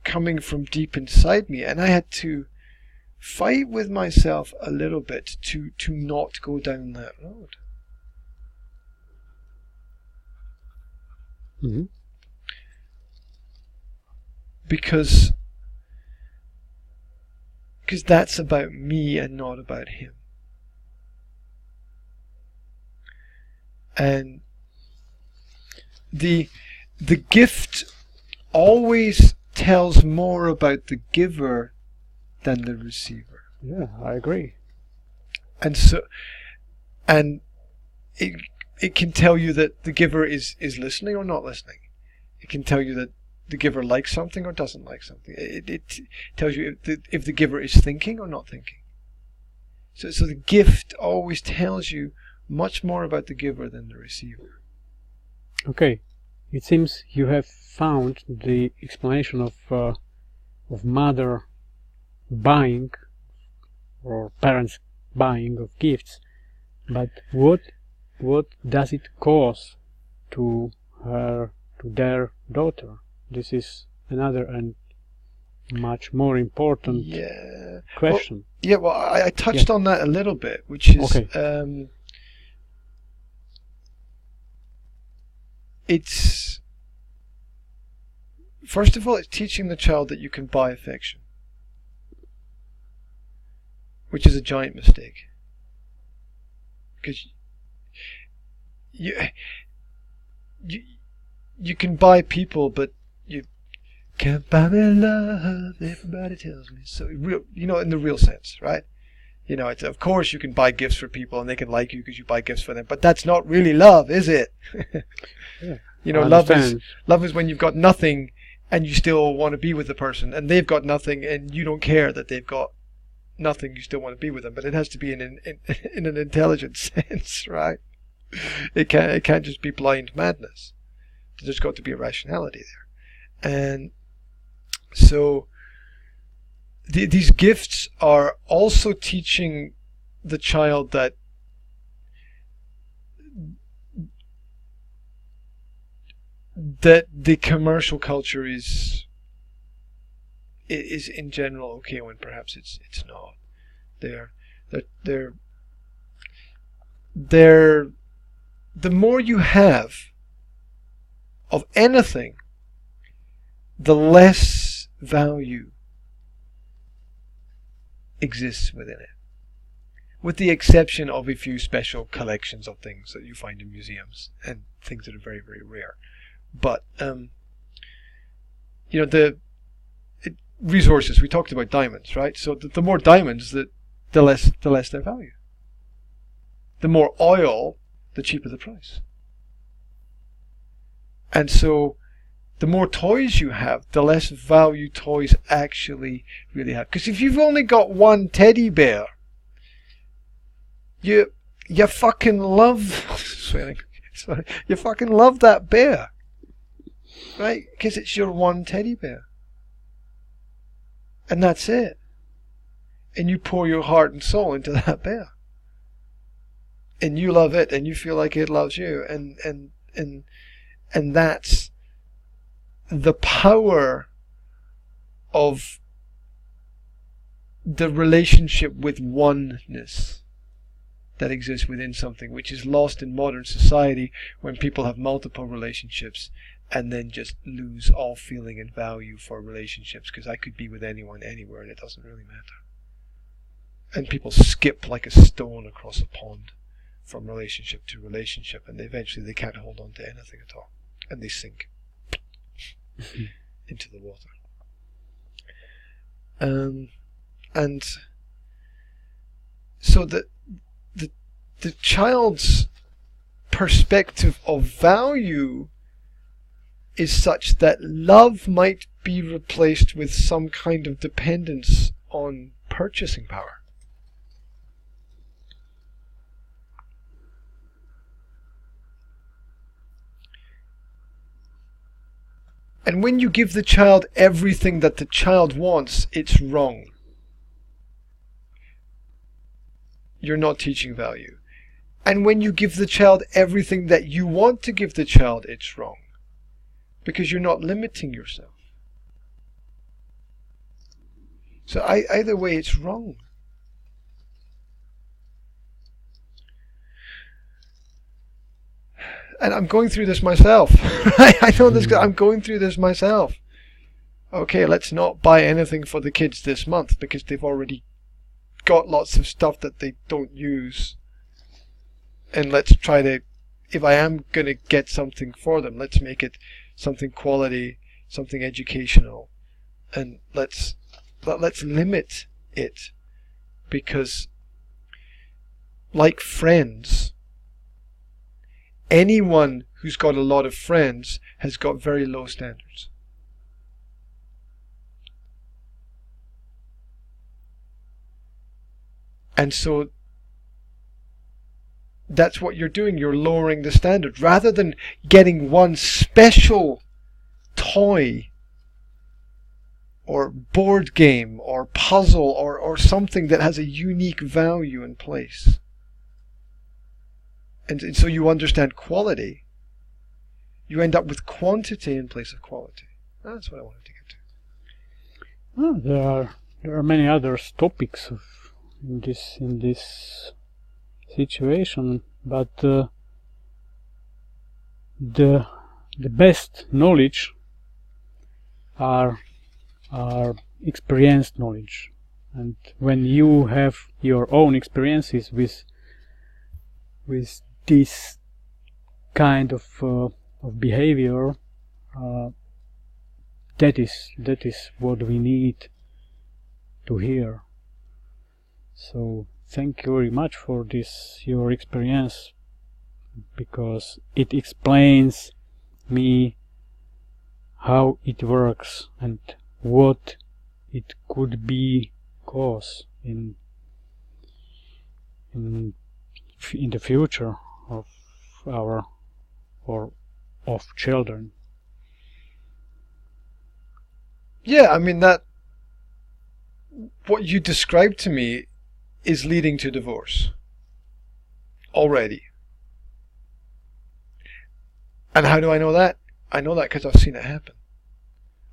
coming from deep inside me, and I had to fight with myself a little bit to not go down that road. Because that's about me and not about him. And the gift always tells more about the giver than the receiver. Yeah, I agree. And it can tell you that the giver is listening or not listening. It can tell you that the giver likes something or doesn't like something. It tells you if the giver is thinking or not thinking. So the gift always tells you much more about the giver than the receiver. Okay, it seems you have found the explanation of mother buying or parents buying of gifts, but what does it cause to their daughter? This is another and much more important question. Well, I touched on that a little bit, which is it's first of all, it's teaching the child that you can buy affection, which is a giant mistake, because you can buy people, but you can't buy me love. Everybody tells me so. In the real sense, right? It's, of course you can buy gifts for people and they can like you because you buy gifts for them, but that's not really love, is it? Love is when you've got nothing and you still want to be with the person, and they've got nothing and you don't care that they've got nothing. You still want to be with them, but it has to be in an intelligent sense, right? It can't just be blind madness. There's got to be a rationality there, and so these gifts are also teaching the child that the commercial culture is in general okay when perhaps it's not. They're the more you have of anything, the less value exists within it, with the exception of a few special collections of things that you find in museums and things that are very, very rare. But the resources, we talked about diamonds, right? So the more diamonds, the less their value. The more oil, the cheaper the price. And so the more toys you have, the less value toys actually really have. Because if you've only got one teddy bear, you fucking love you fucking love that bear, right? Because it's your one teddy bear, and that's it. And you pour your heart and soul into that bear, and you love it, and you feel like it loves you, and that's the power of the relationship with oneness that exists within something, which is lost in modern society when people have multiple relationships and then just lose all feeling and value for relationships, because I could be with anyone anywhere and it doesn't really matter. And people skip like a stone across a pond from relationship to relationship, and eventually they can't hold on to anything at all, and they sink into the water. And so the child's perspective of value is such that love might be replaced with some kind of dependence on purchasing power. And when you give the child everything that the child wants, it's wrong. You're not teaching value. And when you give the child everything that you want to give the child, it's wrong. Because you're not limiting yourself. So either way, it's wrong. And I'm going through this myself. I know this. I'm going through this myself. Okay, let's not buy anything for the kids this month because they've already got lots of stuff that they don't use. And let's try to, if I am going to get something for them, let's make it something quality, something educational. And let's limit it, because like friends, anyone who's got a lot of friends has got very low standards. And so that's what you're doing. You're lowering the standard. Rather than getting one special toy or board game or puzzle or something that has a unique value in place. And so you understand quality. You end up with quantity in place of quality. That's what I wanted to get There are many other topics in this situation, but the best knowledge are experienced knowledge, and when you have your own experiences with this kind of behavior, that is what we need to hear. So thank you very much for this your experience, because it explains me how it works and what it could be cause in the future of our or of children. Yeah, I mean, that what you described to me is leading to divorce already. And how do I know that? I know that because I've seen it happen.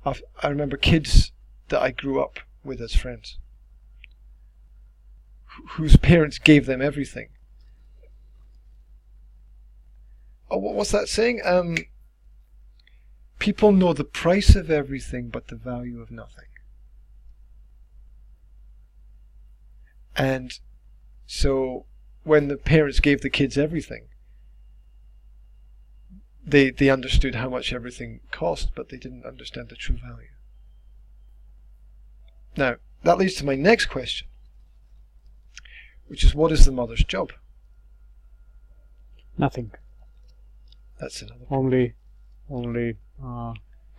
I remember kids that I grew up with as friends, whose parents gave them everything. Oh, what's that saying? People know the price of everything, but the value of nothing. And so when the parents gave the kids everything, they understood how much everything cost, but they didn't understand the true value. Now, that leads to my next question, which is, what is the mother's job? Nothing. That's another point. Only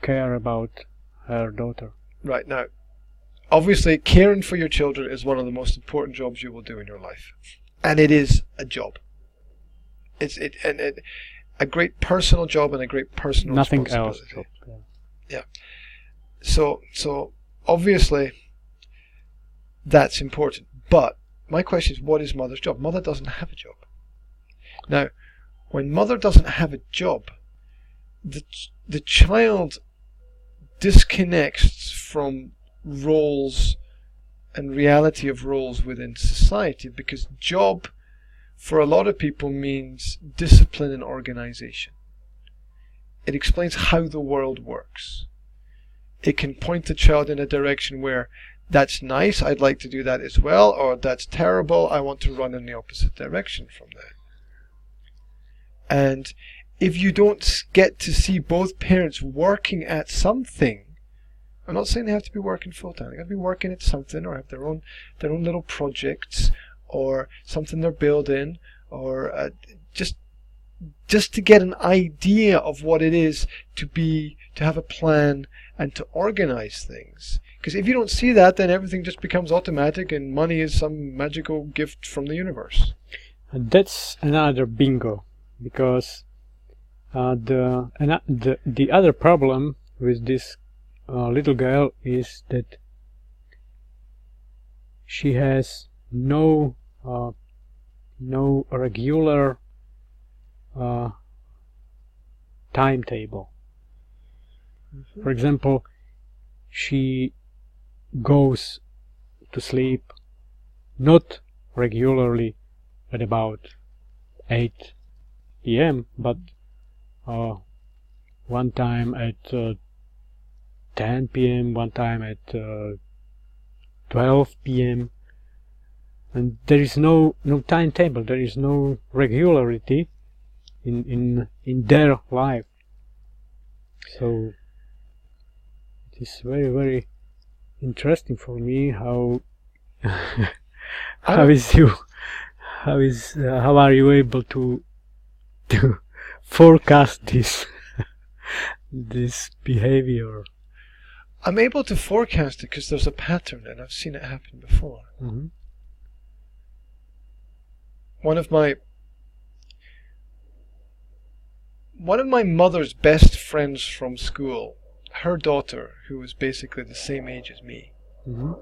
care about her daughter. Right, now, obviously, caring for your children is one of the most important jobs you will do in your life. And it is a job. It's a great personal job and a great personal Nothing responsibility. else. Yeah. So obviously, that's important. But my question is, what is mother's job? Mother doesn't have a job. Now, when mother doesn't have a job, the child disconnects from roles and reality of roles within society, because job for a lot of people means discipline and organization. It explains how the world works. It can point the child in a direction where that's nice, I'd like to do that as well, or that's terrible, I want to run in the opposite direction from that. And if you don't get to see both parents working at something, I'm not saying they have to be working full time. They have to be working at something, or have their own little projects, or something they're building, or just to get an idea of what it is to have a plan and to organize things. Because if you don't see that, then everything just becomes automatic, and money is some magical gift from the universe. And that's another bingo, because the other problem with this little girl is that she has no regular timetable. For example, she goes to sleep not regularly at about 8 p.m., but one time at 10 p.m., one time at 12 p.m. And there is no timetable, there is no regularity in their life. So it is very, very interesting for me how how are you able to forecast this behavior? I'm able to forecast it because there's a pattern, and I've seen it happen before. Mm-hmm. One of my mother's best friends from school, her daughter, who was basically the same age as me, Mm-hmm.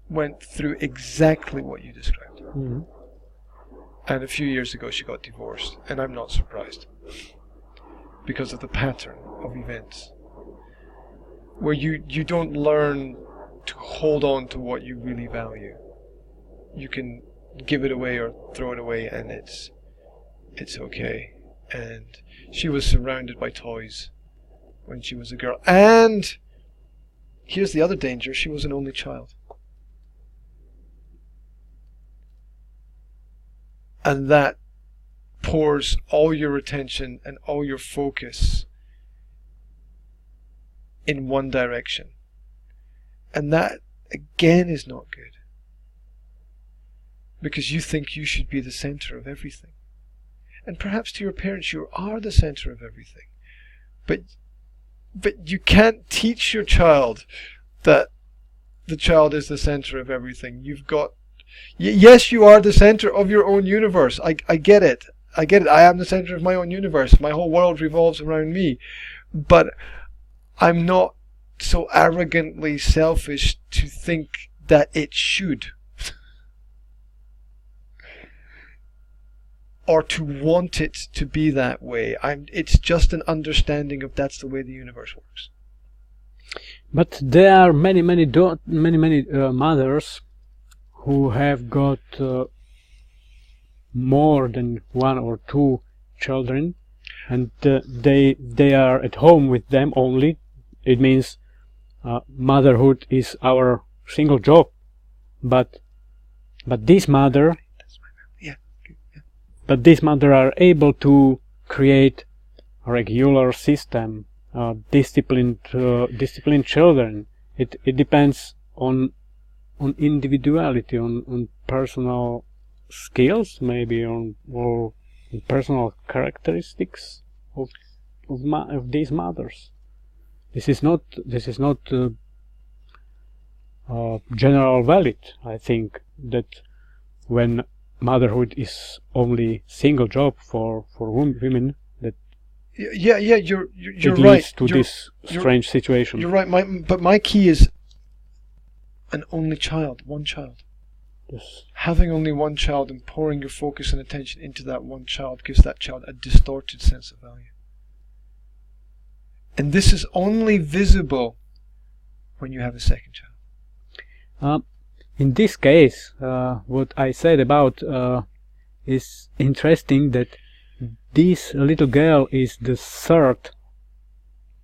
went through exactly what you described. Mm-hmm. And a few years ago she got divorced, and I'm not surprised, because of the pattern of events. where you don't learn to hold on to what you really value. You can give it away or throw it away, and it's okay. And she was surrounded by toys when she was a girl. And here's the other danger: she was an only child. And that pours all your attention and all your focus in one direction. And that, again, is not good. Because you think you should be the center of everything. And perhaps to your parents you are the center of everything. But you can't teach your child that the child is the center of everything. You've got... Yes, you are the center of your own universe. I get it. I get it. I am the center of my own universe. My whole world revolves around me. But I'm not so arrogantly selfish to think that it should. Or to want it to be that way. It's just an understanding of that's the way the universe works. But there are many mothers who have got more than one or two children, and they are at home with them only. It means motherhood is our single job, but this mother are able to create a regular system, disciplined children. It depends on individuality, on personal skills, maybe or personal characteristics of these mothers. This is not general valid. I think that when motherhood is only single job for women, that you're it right. leads to this strange situation. You're right. But my key is an only child, one child. Yes. Having only one child and pouring your focus and attention into that one child gives that child a distorted sense of value. And this is only visible when you have a second child. In this case, what I said about is interesting, that this little girl is the third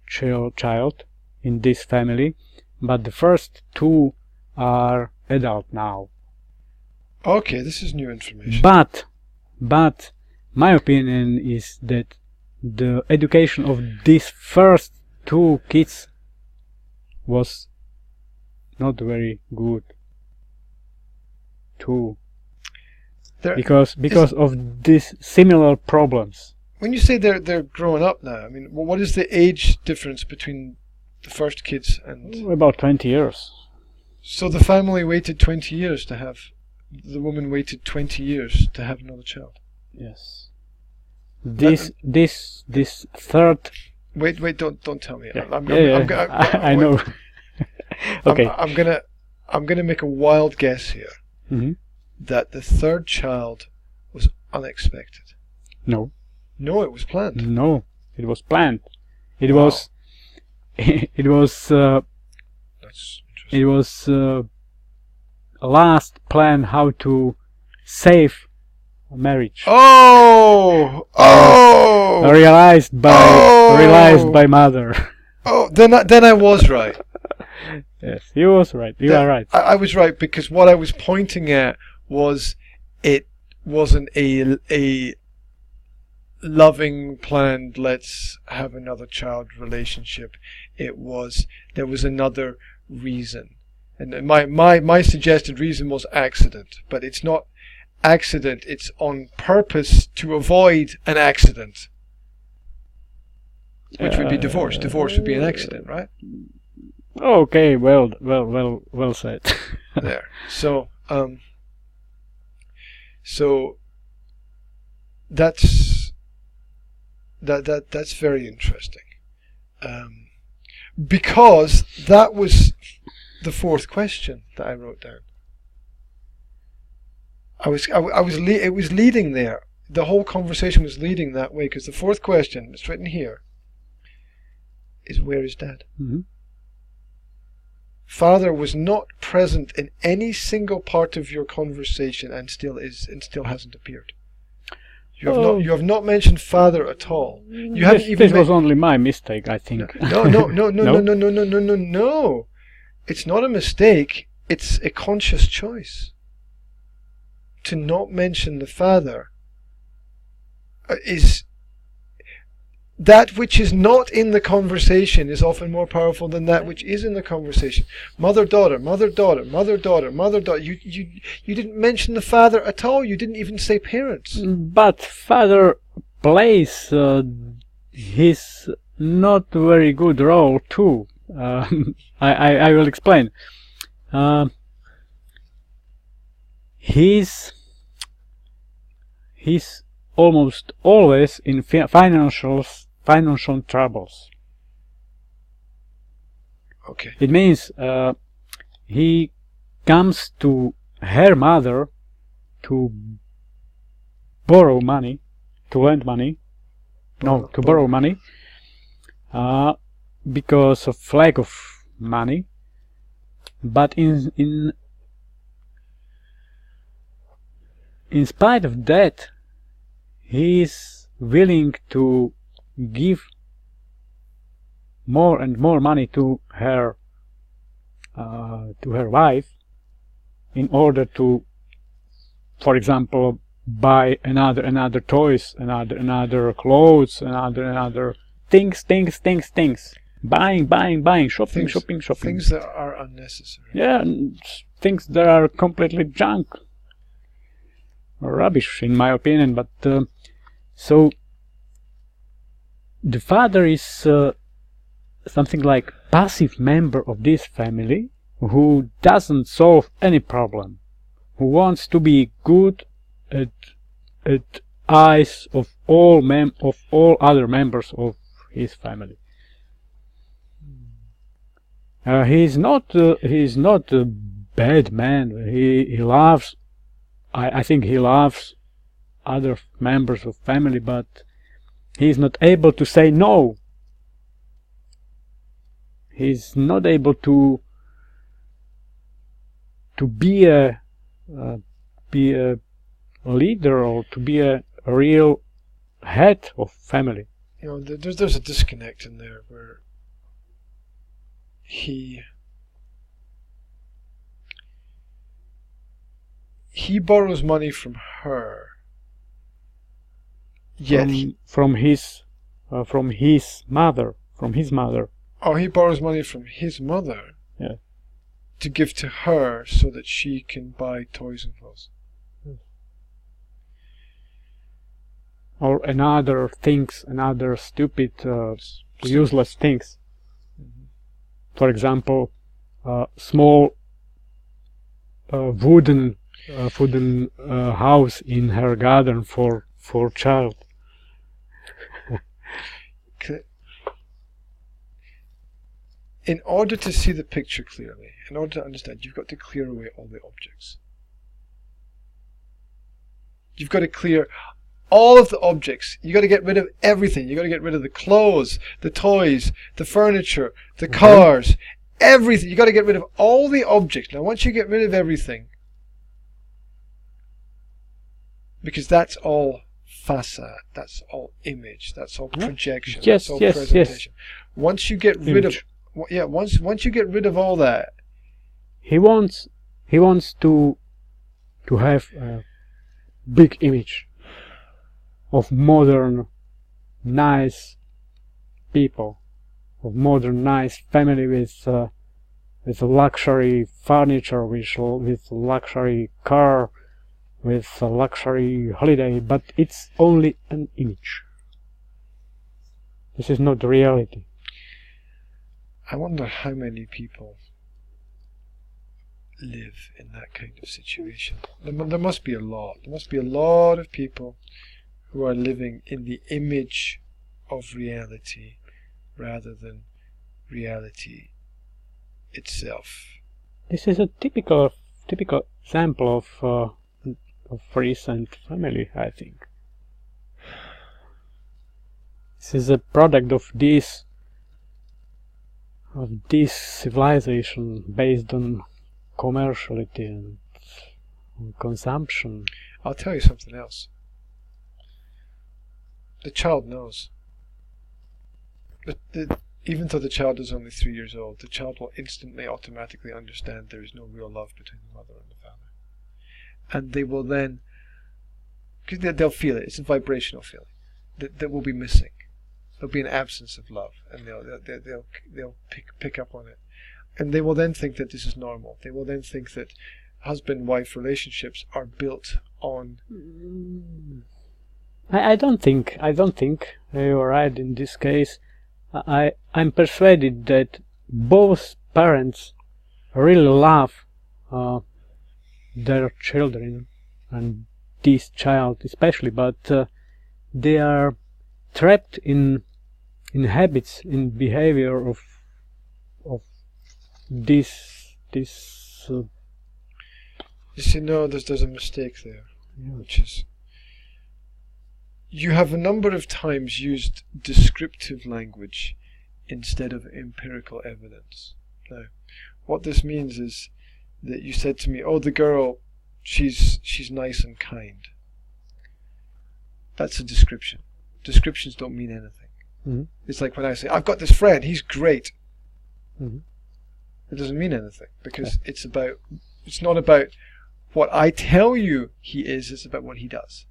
child in this family, but the first two are adult now. Okay, this is new information. But my opinion is that the education of these first two kids was not very good too, because of these similar problems. When you say they're growing up now, I mean, what is the age difference between the first kids and... About 20 years. So the family waited 20 years to have... The woman waited 20 years to have another child. Yes. This third... Wait! Don't tell me. Yeah. I know. Okay. I'm gonna make a wild guess here. Mm-hmm. That the third child was unexpected. No, it was planned. No, it was planned. It Wow. was. It was. That's interesting. It was a last plan how to save a marriage. Oh! Realized by mother. Oh, then I was right. Yes, you was right. You are right. I was right, because what I was pointing at was it wasn't a loving, planned, let's have another child relationship. There was another reason. And my suggested reason was accident. But it's not accident, it's on purpose to avoid an accident. Which would be divorce. Divorce would be an accident, right? Okay, well said. There. So that's very interesting. Because that was the fourth question that I wrote down. It was leading there. The whole conversation was leading that way, because the fourth question, it's written here, is where is Dad? Mm-hmm. father was not present in any single part of your conversation and still hasn't appeared. You have not mentioned father at all. You haven't even. This was only my mistake, I think. No. No. It's not a mistake. It's a conscious choice. To not mention the father is that which is not in the conversation is often more powerful than that which is in the conversation. Mother, daughter, mother, daughter, mother, daughter, mother, daughter. You didn't mention the father at all. You didn't even say parents. But father plays his not very good role too. I will explain. He's almost always in financial troubles. Okay. It means he comes to her mother to borrow money, to lend money, to borrow money, because of lack of money. But in spite of that, he is willing to give more and more money to her wife in order to, for example, buy another toys, another clothes, another things, buying, shopping. Things that are unnecessary. Yeah, things that are completely junk, rubbish in my opinion. But so the father is something like passive member of this family who doesn't solve any problem, who wants to be good at eyes of all other members of his family. He's not a bad man. He loves. I think he loves other members of family, but he's not able to say no. He's not able to be a leader or to be a real head of family. You know, there's a disconnect in there where he borrows money from her, yet from his mother. Oh, he borrows money from his mother. Yeah. To give to her so that she can buy toys and clothes. Or another stupid, useless things. Mm-hmm. For example, small wooden house in her garden for child. In order to see the picture clearly, in order to understand, you've got to clear away all the objects. You've got to clear all of the objects. You've got to get rid of everything. You've got to get rid of the clothes, the toys, the furniture, the cars, everything. You've got to get rid of all the objects. Now, once you get rid of everything, because that's all facade, that's all image, that's all projection, that's all presentation. Once you get rid of once you get rid of all that, he wants to have a big image of modern, nice people, of modern, nice family with luxury furniture, with luxury car, with a luxury holiday. But it's only an image. This is not the reality. I wonder how many people live in that kind of situation. There must be a lot. There must be a lot of people who are living in the image of reality rather than reality itself. This is a typical example of recent family, I think. This is a product of this of this civilization based on commerciality and on consumption. I'll tell you something else. The child knows. Even though the child is only 3 years old, the child will instantly, automatically understand there is no real love between the mother and the father. And they will then, because they'll feel it, it's a vibrational feeling, that will be missing. There'll be an absence of love, and they'll pick up on it. And they will then think that this is normal. They will then think that husband-wife relationships are built on... I don't think you're right in this case. I'm persuaded that both parents really love their children, and this child especially, but they are trapped in habits, in behavior of this. You see, no, there's a mistake there, which is you have a number of times used descriptive language instead of empirical evidence. Now, what this means is that you said to me, "Oh, the girl, she's nice and kind." That's a description. Descriptions don't mean anything. Mm-hmm. It's like when I say, "I've got this friend, he's great." Mm-hmm. It doesn't mean anything, because it's not about what I tell you he is, it's about what he does.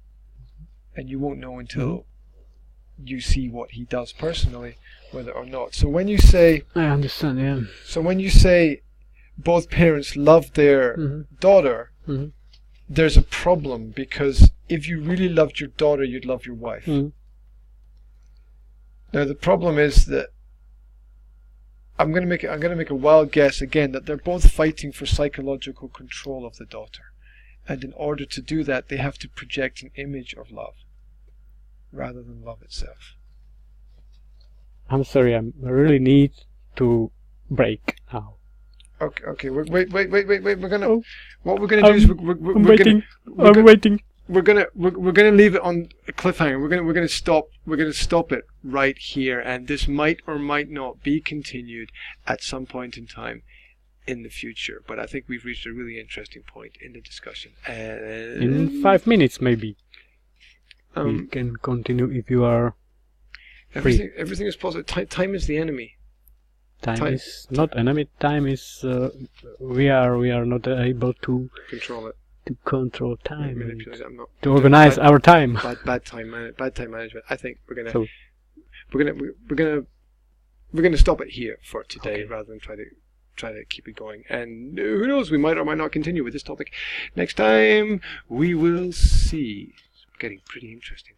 And you won't know until you see what he does personally, whether or not. So when you say... I understand, yeah. So when you say both parents love their daughter, there's a problem, because if you really loved your daughter, you'd love your wife. Now the problem is that I'm going to make a wild guess again that they're both fighting for psychological control of the daughter. And in order to do that, they have to project an image of love rather than love itself. I'm sorry, I really need to break now. Okay. Wait. We're gonna. What we're gonna do is I'm waiting. We're gonna leave it on a cliffhanger. We're gonna stop it right here, and this might or might not be continued at some point in time in the future. But I think we've reached a really interesting point in the discussion. In 5 minutes, maybe. We can continue if you are free. Everything is positive. Time is the enemy. Time is not enemy. Time is we are not able to control it. To control time. I'm not, to organize our time. Bad time management. I think we're gonna stop it here for today, rather than try to keep it going. And who knows, we might or might not continue with this topic next time. We will see. It's getting pretty interesting.